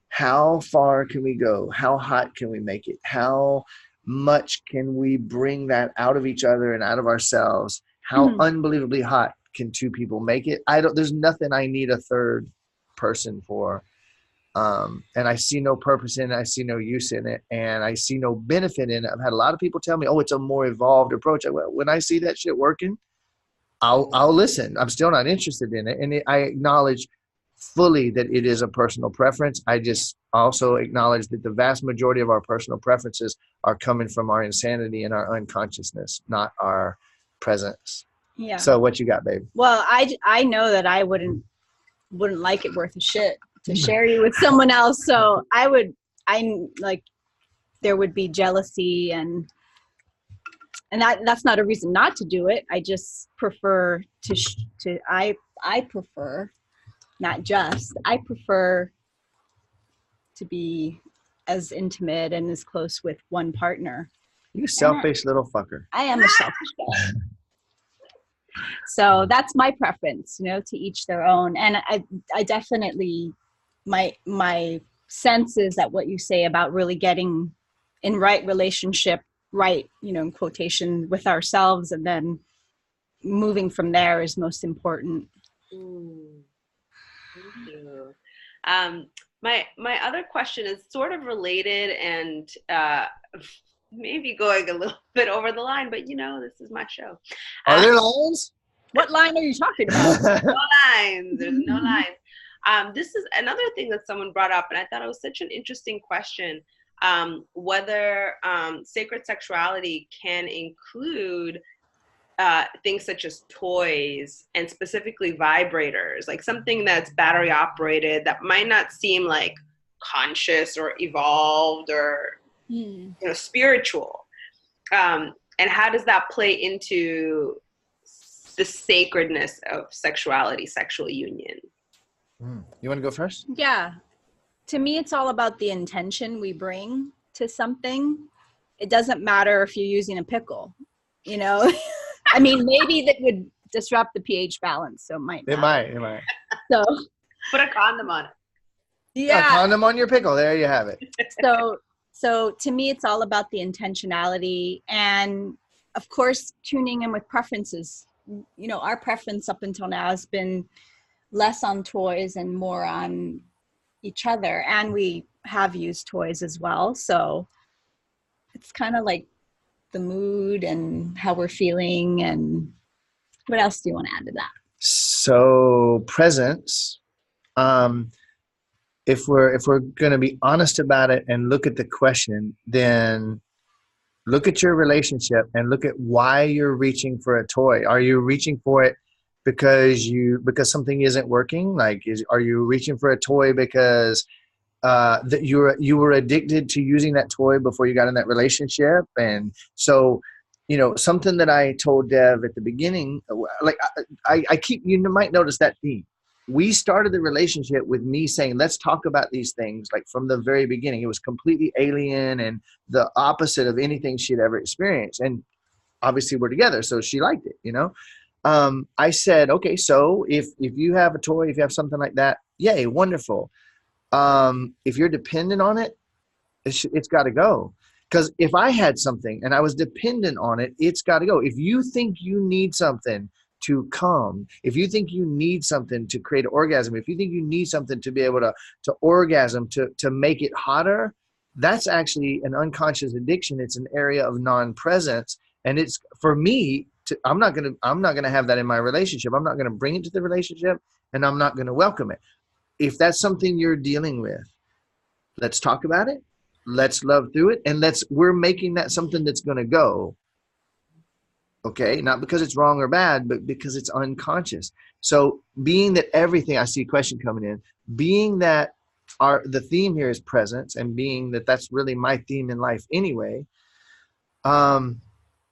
how far can we go? How hot can we make it? How much can we bring that out of each other and out of ourselves? How unbelievably hot can two people make it? There's nothing I need a third person for. And I see no purpose in it. I see no use in it. And I see no benefit in it. I've had a lot of people tell me, oh, it's a more evolved approach. When I see that shit working, I'll listen. I'm still not interested in it. And I acknowledge fully that it is a personal preference. I just also acknowledge that the vast majority of our personal preferences are coming from our insanity and our unconsciousness, not our presence. Yeah. So what you got, babe? Well, I know that I wouldn't like it worth a shit to share you with someone else. So I'm like, there would be jealousy and that's not a reason not to do it. I just prefer I prefer, not just, I prefer to be as intimate and as close with one partner. You selfish little fucker. I am a selfish guy. So that's my preference, to each their own. And I definitely, my sense is that what you say about really getting in right relationship, right, in quotation, with ourselves, and then moving from there is most important. Thank you. My other question is sort of related and maybe going a little bit over the line, but this is my show. Are there lines? What line are you talking about? No lines. There's no lines. This is another thing that someone brought up, and I thought it was such an interesting question. Whether sacred sexuality can include things such as toys and specifically vibrators, like something that's battery operated that might not seem like conscious or evolved or spiritual. And how does that play into the sacredness of sexuality, sexual union? You want to go first? Yeah. To me, it's all about the intention we bring to something. It doesn't matter if you're using a pickle, you know? I mean, maybe that would disrupt the pH balance, so it might It matter. might. So, Put a condom on it. Yeah, condom on your pickle. There you have it. So to me, it's all about the intentionality and, of course, tuning in with preferences. You know, our preference up until now has been less on toys and more on each other. And we have used toys as well. So it's kind of like the mood and how we're feeling. And what else do you want to add to that? So presence. If we're going to be honest about it and look at the question, then look at your relationship and look at why you're reaching for a toy. Are you reaching for it because something isn't working? Are you reaching for a toy because that you were addicted to using that toy before you got in that relationship? And so, something that I told Dev at the beginning, like I keep, you might notice that theme. We started the relationship with me saying, let's talk about these things. Like from the very beginning, it was completely alien and the opposite of anything she'd ever experienced. And obviously we're together, so she liked it, I said, okay, so if you have a toy, if you have something like that, yay, wonderful. If you're dependent on it, it's got to go. Because if I had something and I was dependent on it, it's got to go. If you think you need something to come, if you think you need something to create an orgasm, if you think you need something to be able to orgasm, to make it hotter, that's actually an unconscious addiction. It's an area of non-presence. And it's, for me, I'm not gonna have that in my relationship. I'm not gonna bring it to the relationship, and I'm not gonna welcome it. If that's something you're dealing with, let's talk about it. Let's love through it, and we're making that something that's gonna go. Okay, not because it's wrong or bad, but because it's unconscious. So being that everything, I see a question coming in, being that the theme here is presence, and being that that's really my theme in life anyway,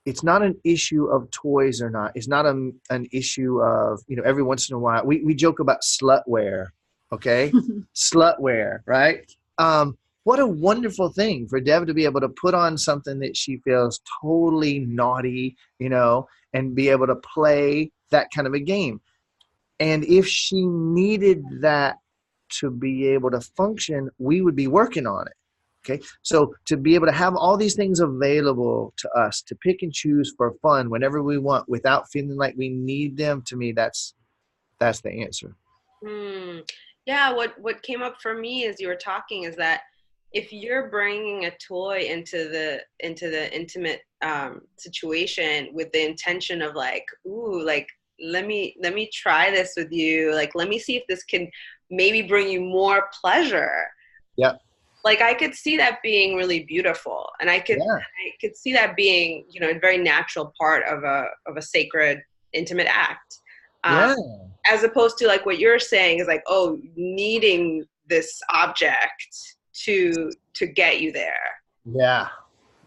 it's not an issue of toys or not. It's not an issue of, every once in a while, we joke about slutware, okay? Slutware, right? What a wonderful thing for Dev to be able to put on something that she feels totally naughty, and be able to play that kind of a game. And if she needed that to be able to function, we would be working on it. Okay. So to be able to have all these things available to us to pick and choose for fun whenever we want without feeling like we need them, to me, that's the answer. Yeah. What came up for me as you were talking is that if you're bringing a toy into the intimate situation with the intention of like, ooh, like, let me try this with you. Like, let me see if this can maybe bring you more pleasure. Yeah. Like, I could see that being really beautiful, and I could see that being, a very natural part of a sacred, intimate act. As opposed to like what you're saying is like, oh, needing this object to get you there. Yeah.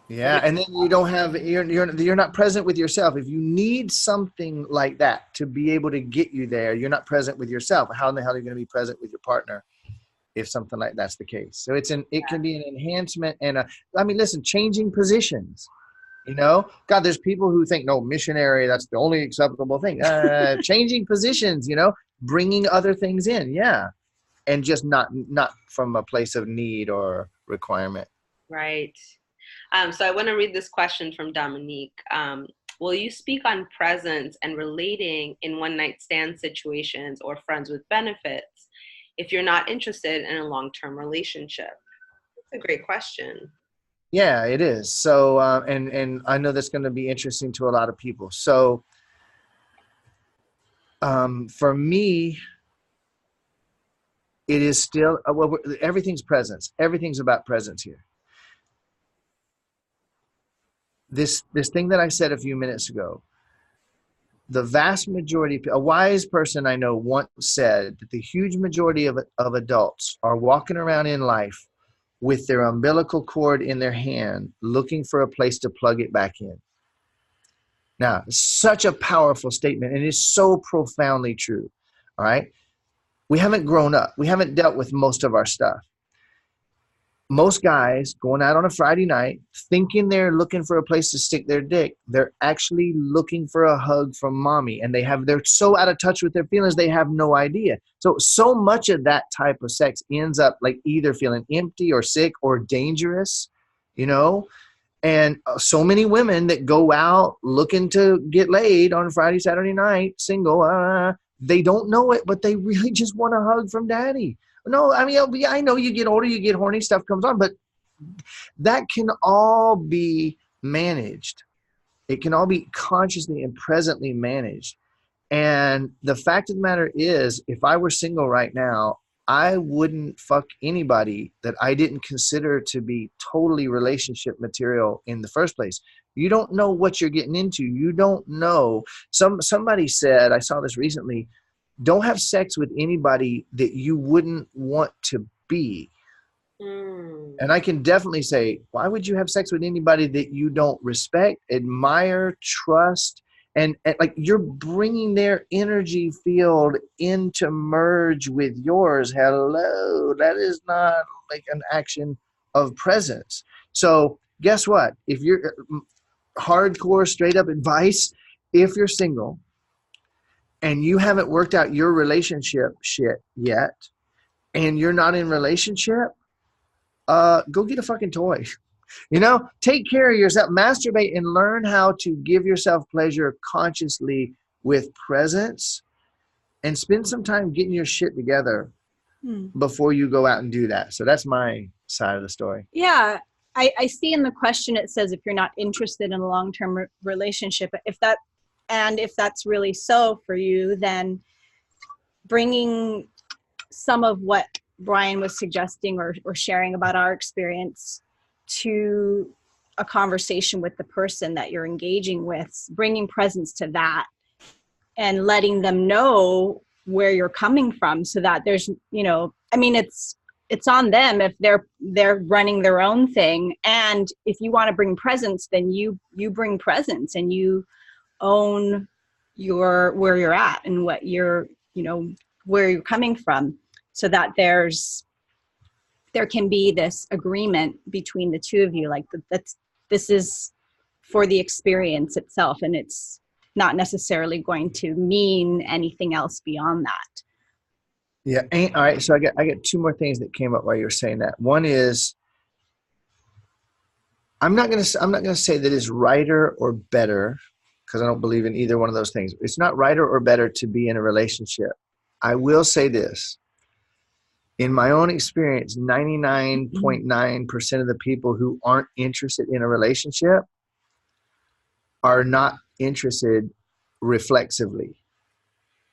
And then you don't have, you're not present with yourself. If you need something like that to be able to get you there, you're not present with yourself. How in the hell are you going to be present with your partner if something like that's the case? So it can be an enhancement and listen, changing positions, God, there's people who think, no, missionary, that's the only acceptable thing. Changing positions, bringing other things in. Yeah. And just not from a place of need or requirement. Right. So I want to read this question from Dominique. Will you speak on presence and relating in one-night stand situations or friends with benefits if you're not interested in a long-term relationship? That's a great question. Yeah, it is. So, and I know that's going to be interesting to a lot of people. So, for me, it is still, everything's presence. Everything's about presence here. This thing that I said a few minutes ago, the vast majority, a wise person I know once said that the huge majority of adults are walking around in life with their umbilical cord in their hand, looking for a place to plug it back in. Now, such a powerful statement, and it's so profoundly true. All right. We haven't grown up. We haven't dealt with most of our stuff. Most guys going out on a Friday night thinking they're looking for a place to stick their dick, they're actually looking for a hug from mommy, and they're so out of touch with their feelings they have no idea. So much of that type of sex ends up like either feeling empty or sick or dangerous, you know. And so many women that go out looking to get laid on Friday, Saturday night, single, they don't know it, but they really just want a hug from daddy. No, I mean, I know you get older, you get horny, stuff comes on, but that can all be managed. It can all be consciously and presently managed. And the fact of the matter is, if I were single right now, I wouldn't fuck anybody that I didn't consider to be totally relationship material in the first place. You don't know what you're getting into. You don't know. Somebody said, I saw this recently, don't have sex with anybody that you wouldn't want to be. And I can definitely say, why would you have sex with anybody that you don't respect, admire, trust, and like you're bringing their energy field in to merge with yours? Hello, that is not like an action of presence. So guess what? If you're hardcore, straight up advice, if you're single and you haven't worked out your relationship shit yet, and you're not in relationship, go get a fucking toy. You know, take care of yourself, masturbate, and learn how to give yourself pleasure consciously with presence, and spend some time getting your shit together before you go out and do that. So that's my side of the story. Yeah. I see in the question, it says, if you're not interested in a long-term relationship, if that's really so for you, then bringing some of what Brian was suggesting or sharing about our experience to a conversation with the person that you're engaging with, bringing presence to that and letting them know where you're coming from, so that there's, I mean, it's on them if they're running their own thing. And if you want to bring presence, then you bring presence and you own where you're at and what you're, where you're coming from, so that there can be this agreement between the two of you, like this is for the experience itself, and it's not necessarily going to mean anything else beyond that. Yeah. All right. So I got two more things that came up while you were saying that. One is, I'm not gonna say that it's righter or better, because I don't believe in either one of those things. It's not righter or better to be in a relationship. I will say this. In my own experience, 99.9% of the people who aren't interested in a relationship are not interested reflexively.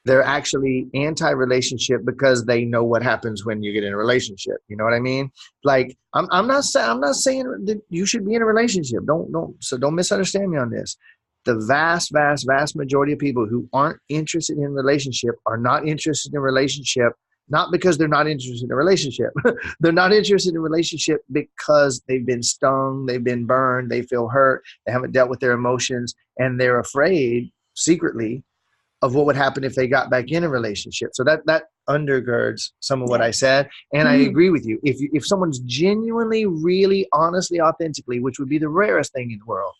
They're actually anti-relationship because they know what happens when you get in a relationship. You know what I mean? Like, I'm not saying that you should be in a relationship. Don't misunderstand me on this. The vast, vast, vast majority of people who aren't interested in a relationship are not interested in a relationship, not because they're not interested in a relationship. They're not interested in a relationship because they've been stung, they've been burned, they feel hurt, they haven't dealt with their emotions, and they're afraid secretly of what would happen if they got back in a relationship. So that undergirds some of what I said. And I agree with you. If someone's genuinely, really, honestly, authentically, which would be the rarest thing in the world,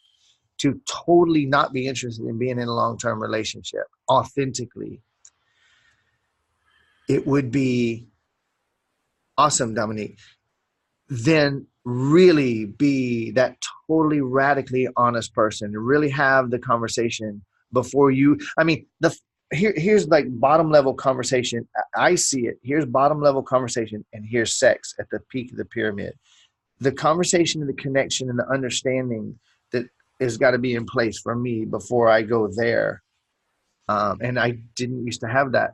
to totally not be interested in being in a long-term relationship, authentically, it would be awesome, Dominique. Then really be that totally radically honest person, really have the conversation before you, I mean, here's like bottom level conversation. I see it. Here's bottom level conversation, and here's sex at the peak of the pyramid. The conversation and the connection and the understanding that has got to be in place for me before I go there. And I didn't used to have that.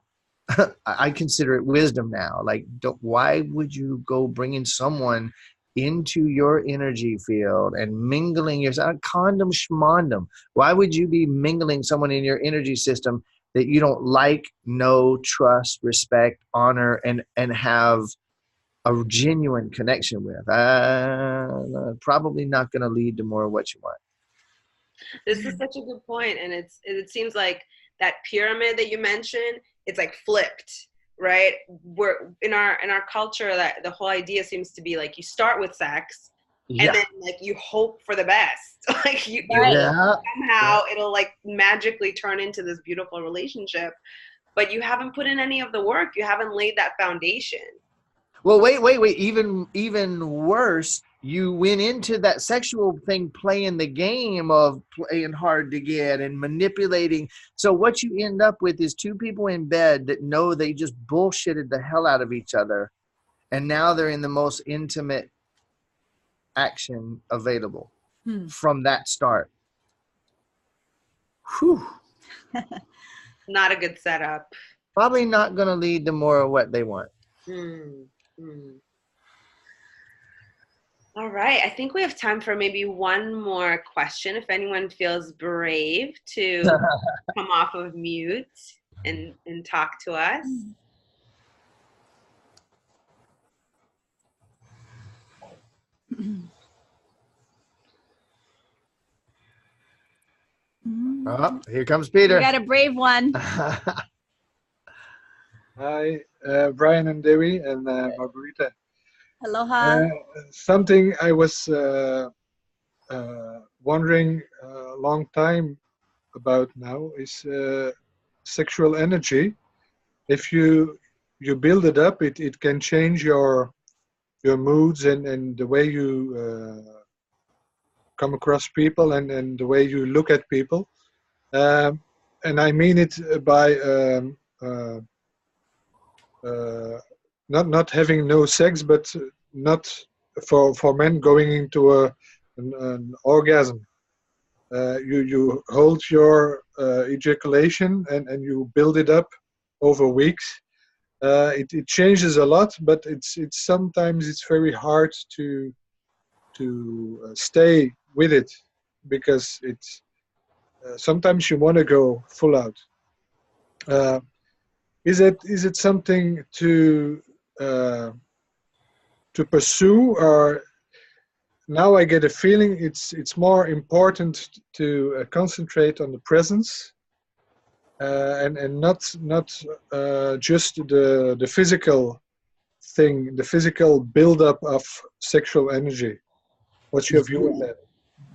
I consider it wisdom now. Like, why would you go bringing someone into your energy field and mingling yourself? Condom schmondom. Why would you be mingling someone in your energy system that you don't like, know, trust, respect, honor, and have a genuine connection with, probably not going to lead to more of what you want. This is such a good point, and it seems like that pyramid that you mentioned, it's like flipped, right? We're in our culture, that the whole idea seems to be like you start with sex, Yeah. and then like you hope for the best, like you Yeah. somehow it'll like magically turn into this beautiful relationship, but you haven't put in any of the work. You haven't laid that foundation. Well, wait. Even worse, you went into that sexual thing playing the game of playing hard to get and manipulating. So what you end up with is two people in bed that know they just bullshitted the hell out of each other. And now they're in the most intimate action available from that start. Whew. Not a good setup. Probably not going to lead to more of what they want. All right. I think we have time for maybe one more question. If anyone feels brave to come off of mute and talk to us. Oh, here comes Peter. We got a brave one. Hi, Brian and Dewi and Margarita. Aloha. Something I was wondering a long time about now is sexual energy. If you build it up, it can change your moods and the way you come across people and the way you look at people. And I mean it by not having no sex, but not for men going into an orgasm. You hold your ejaculation and you build it up over weeks. It changes a lot, but it's sometimes it's very hard to stay with it, because it's sometimes you want to go full out. Is it something to pursue, or now I get a feeling it's more important to concentrate on the presence and not just the physical thing, the physical buildup of sexual energy. What's your view on that?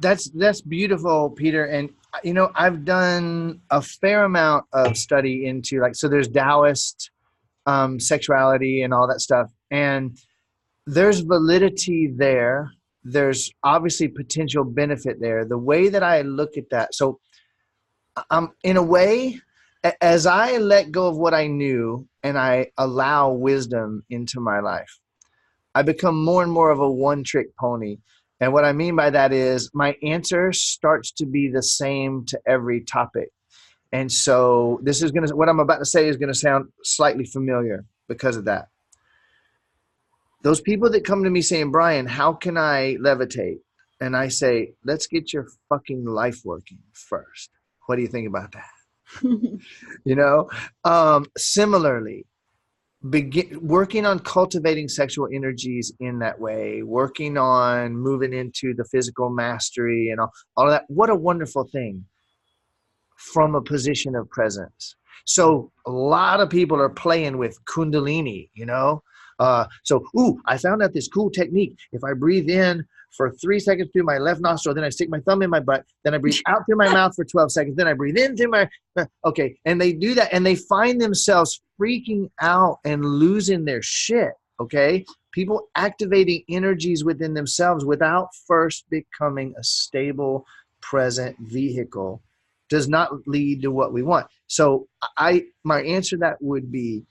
That's beautiful, Peter. And you know, I've done a fair amount of study into, like, so there's Taoist sexuality and all that stuff, and there's validity there. There's obviously potential benefit there. The way that I look at that, so in a way, as I let go of what I knew and I allow wisdom into my life, I become more and more of a one-trick pony. And what I mean by that is my answer starts to be the same to every topic. And so what I'm about to say is going to sound slightly familiar because of that. Those people that come to me saying, Brian, how can I levitate? And I say, let's get your fucking life working first. What do you think about that? You know, similarly, working on cultivating sexual energies in that way, working on moving into the physical mastery and all of that. What a wonderful thing from a position of presence. So a lot of people are playing with Kundalini, you know. I found out this cool technique. If I breathe in for 3 seconds through my left nostril, then I stick my thumb in my butt, then I breathe out through my mouth for 12 seconds, then I breathe in through my, okay. And they do that and they find themselves freaking out and losing their shit, okay? People activating energies within themselves without first becoming a stable, present vehicle does not lead to what we want. So my answer to that would be,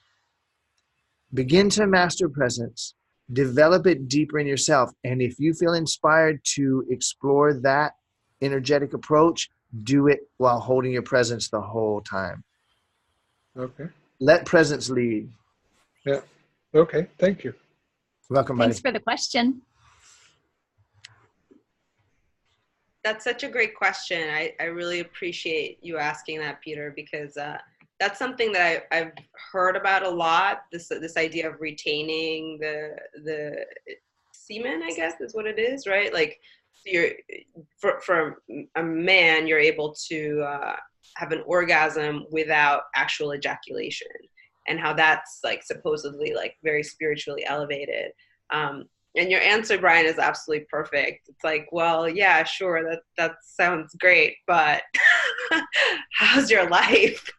begin to master presence, develop it deeper in yourself. And if you feel inspired to explore that energetic approach, do it while holding your presence the whole time. Okay. Let presence lead. Yeah. Okay. Thank you. Welcome, buddy. Thanks for the question. That's such a great question. I really appreciate you asking that, Peter, because that's something that I've heard about a lot. This idea of retaining the semen, I guess is what it is, right? Like you're for a man, you're able to have an orgasm without actual ejaculation, and how that's like supposedly like very spiritually elevated. And your answer, Brian, is absolutely perfect. It's like, well, yeah, sure, that sounds great, but how's your life?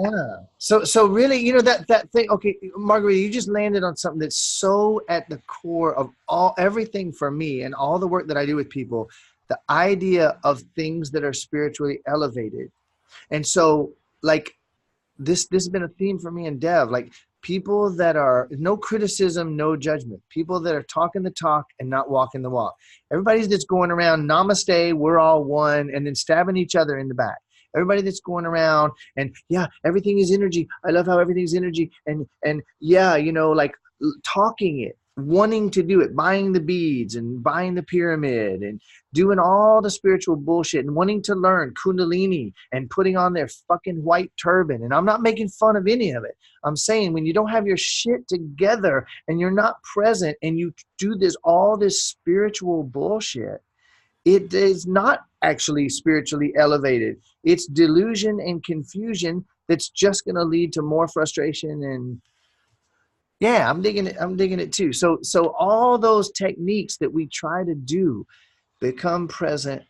Yeah. So really, you know, that thing. Okay, Margarita, you just landed on something that's so at the core of everything for me and all the work that I do with people. The idea of things that are spiritually elevated, and so like this has been a theme for me and Dev. Like people that are no criticism, no judgment. People that are talking the talk and not walking the walk. Everybody that's going around namaste, we're all one, and then stabbing each other in the back. Everybody that's going around and yeah, everything is energy. I love how everything's energy. And yeah, you know, like talking it, wanting to do it, buying the beads and buying the pyramid and doing all the spiritual bullshit and wanting to learn Kundalini and putting on their fucking white turban. And I'm not making fun of any of it. I'm saying when you don't have your shit together and you're not present and you do all this spiritual bullshit, it is not actually spiritually elevated. It's delusion and confusion that's just going to lead to more frustration. And yeah, I'm digging it too. So all those techniques that we try to do, become present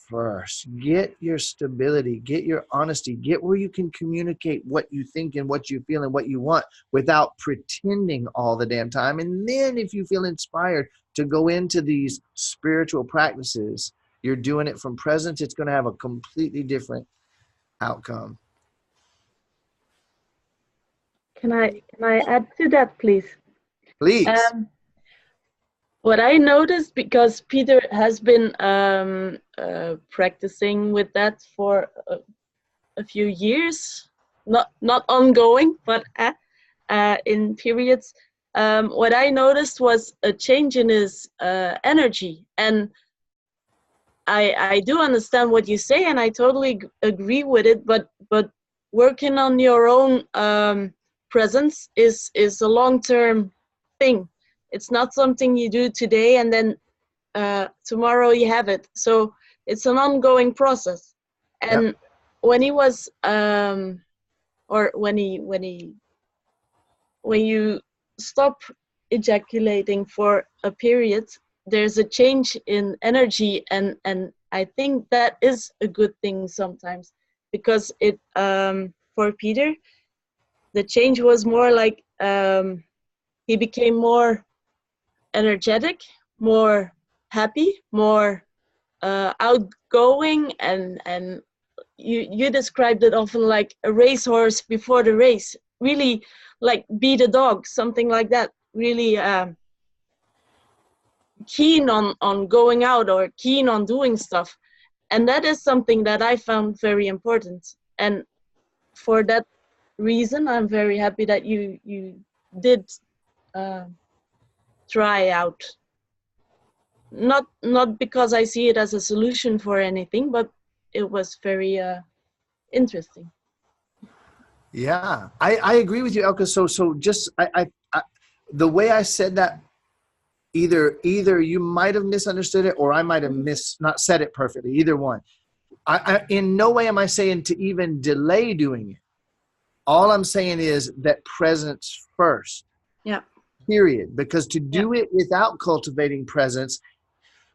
first. Get your stability, get your honesty, get where you can communicate what you think and what you feel and what you want without pretending all the damn time. And then if you feel inspired to go into these spiritual practices, you're doing it from presence, it's going to have a completely different outcome. Can I add to that, please? Please. What I noticed, because Peter has been practicing with that for a few years, not ongoing, but in periods. What I noticed was a change in his energy, and I do understand what you say, and I totally agree with it. But working on your own presence is a long-term thing. It's not something you do today and then tomorrow you have it. So it's an ongoing process. And yep. When he was, or when you stop ejaculating for a period, there's a change in energy, and I think that is a good thing sometimes, because it for Peter, the change was more like he became more energetic, more happy, more outgoing, and you described it often like a racehorse before the race, really like beat a dog, something like that, really keen on going out or keen on doing stuff. And that is something that I found very important. And for that reason, I'm very happy that you did try out. Not because I see it as a solution for anything, but it was very interesting. Yeah, I agree with you, Elke. So just I the way I said that, either you might have misunderstood it, or I might have not said it perfectly. Either one. I in no way am I saying to even delay doing it. All I'm saying is that presence first. Yeah. Period. Because to do it without cultivating presence,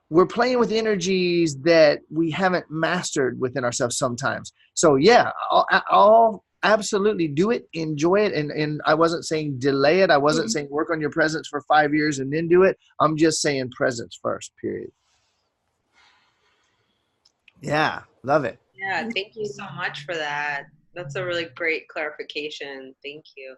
we're playing with energies that we haven't mastered within ourselves sometimes. So yeah, I'll absolutely do it, enjoy it. And I wasn't saying delay it. I wasn't saying work on your presence for 5 years and then do it. I'm just saying presence first, period. Yeah, love it. Yeah, thank you so much for that. That's a really great clarification. Thank you.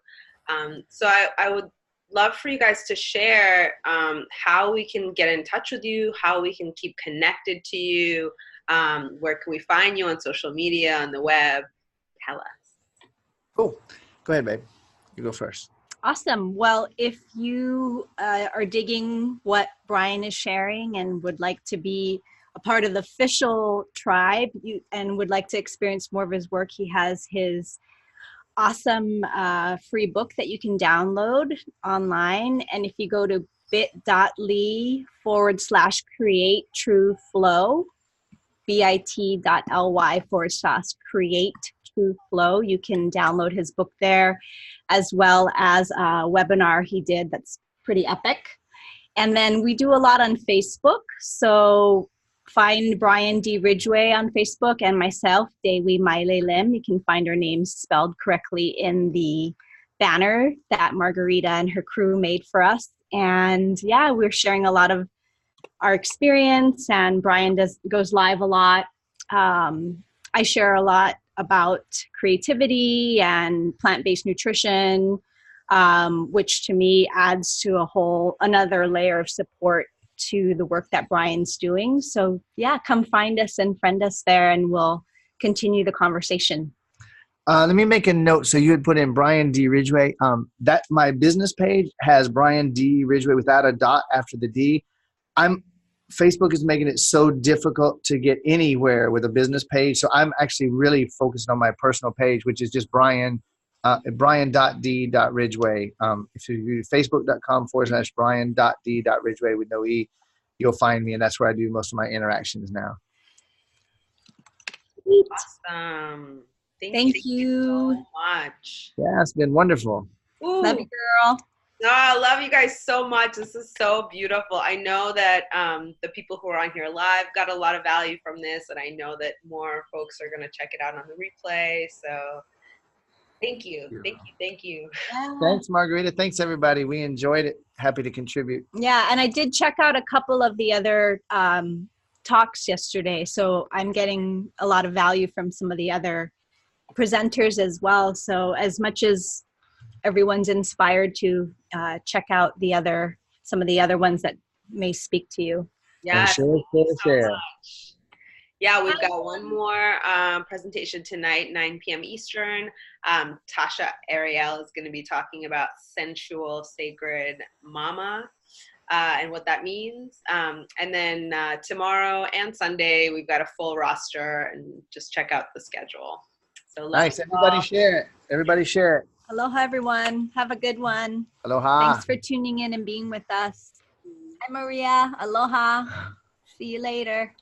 So I would love for you guys to share how we can get in touch with you, how we can keep connected to you, where can we find you on social media, on the web? Tell us. Cool. Go ahead, babe. You go first. Awesome. Well, if you are digging what Brian is sharing and would like to be a part of the official tribe and would like to experience more of his work, he has his awesome free book that you can download online. And if you go to bit.ly/create true flow, bit.ly/create true flow, you can download his book there, as well as a webinar he did that's pretty epic. And then we do a lot on Facebook. So find Brian D. Ridgway on Facebook and myself, Dewi Maile Lim. You can find our names spelled correctly in the banner that Margarita and her crew made for us. And yeah, we're sharing a lot of our experience, and Brian goes live a lot. I share a lot about creativity and plant-based nutrition, which to me adds to another layer of support to the work that Brian's doing. So yeah, come find us and friend us there, and we'll continue the conversation. Let me make a note. So you had put in Brian D. Ridgway. That my business page has Brian D. Ridgway without a dot after the D. Facebook is making it so difficult to get anywhere with a business page. So I'm actually really focused on my personal page, which is just brian.d.ridgway. If you do facebook.com/brian.d.ridgway with no E, you'll find me. And that's where I do most of my interactions now. Awesome. Thank you so much. Yeah, it's been wonderful. Ooh. Love you, girl. No, I love you guys so much. This is so beautiful. I know that the people who are on here live got a lot of value from this, and I know that more folks are going to check it out on the replay. So thank you. Thank you. Thank you. Yeah. Thanks, Margarita. Thanks, everybody. We enjoyed it. Happy to contribute. Yeah, and I did check out a couple of the other talks yesterday, so I'm getting a lot of value from some of the other presenters as well. So as much as everyone's inspired to check out some of the other ones that may speak to you. Yeah. Share. Yeah, we've got one more presentation tonight, 9 p.m. Eastern. Tasha Ariel is going to be talking about sensual, sacred mama and what that means. And then tomorrow and Sunday, we've got a full roster, and just check out the schedule. So nice. Everybody share it. Everybody share it. Aloha, everyone. Have a good one. Aloha. Thanks for tuning in and being with us. Hi, Maria. Aloha. See you later.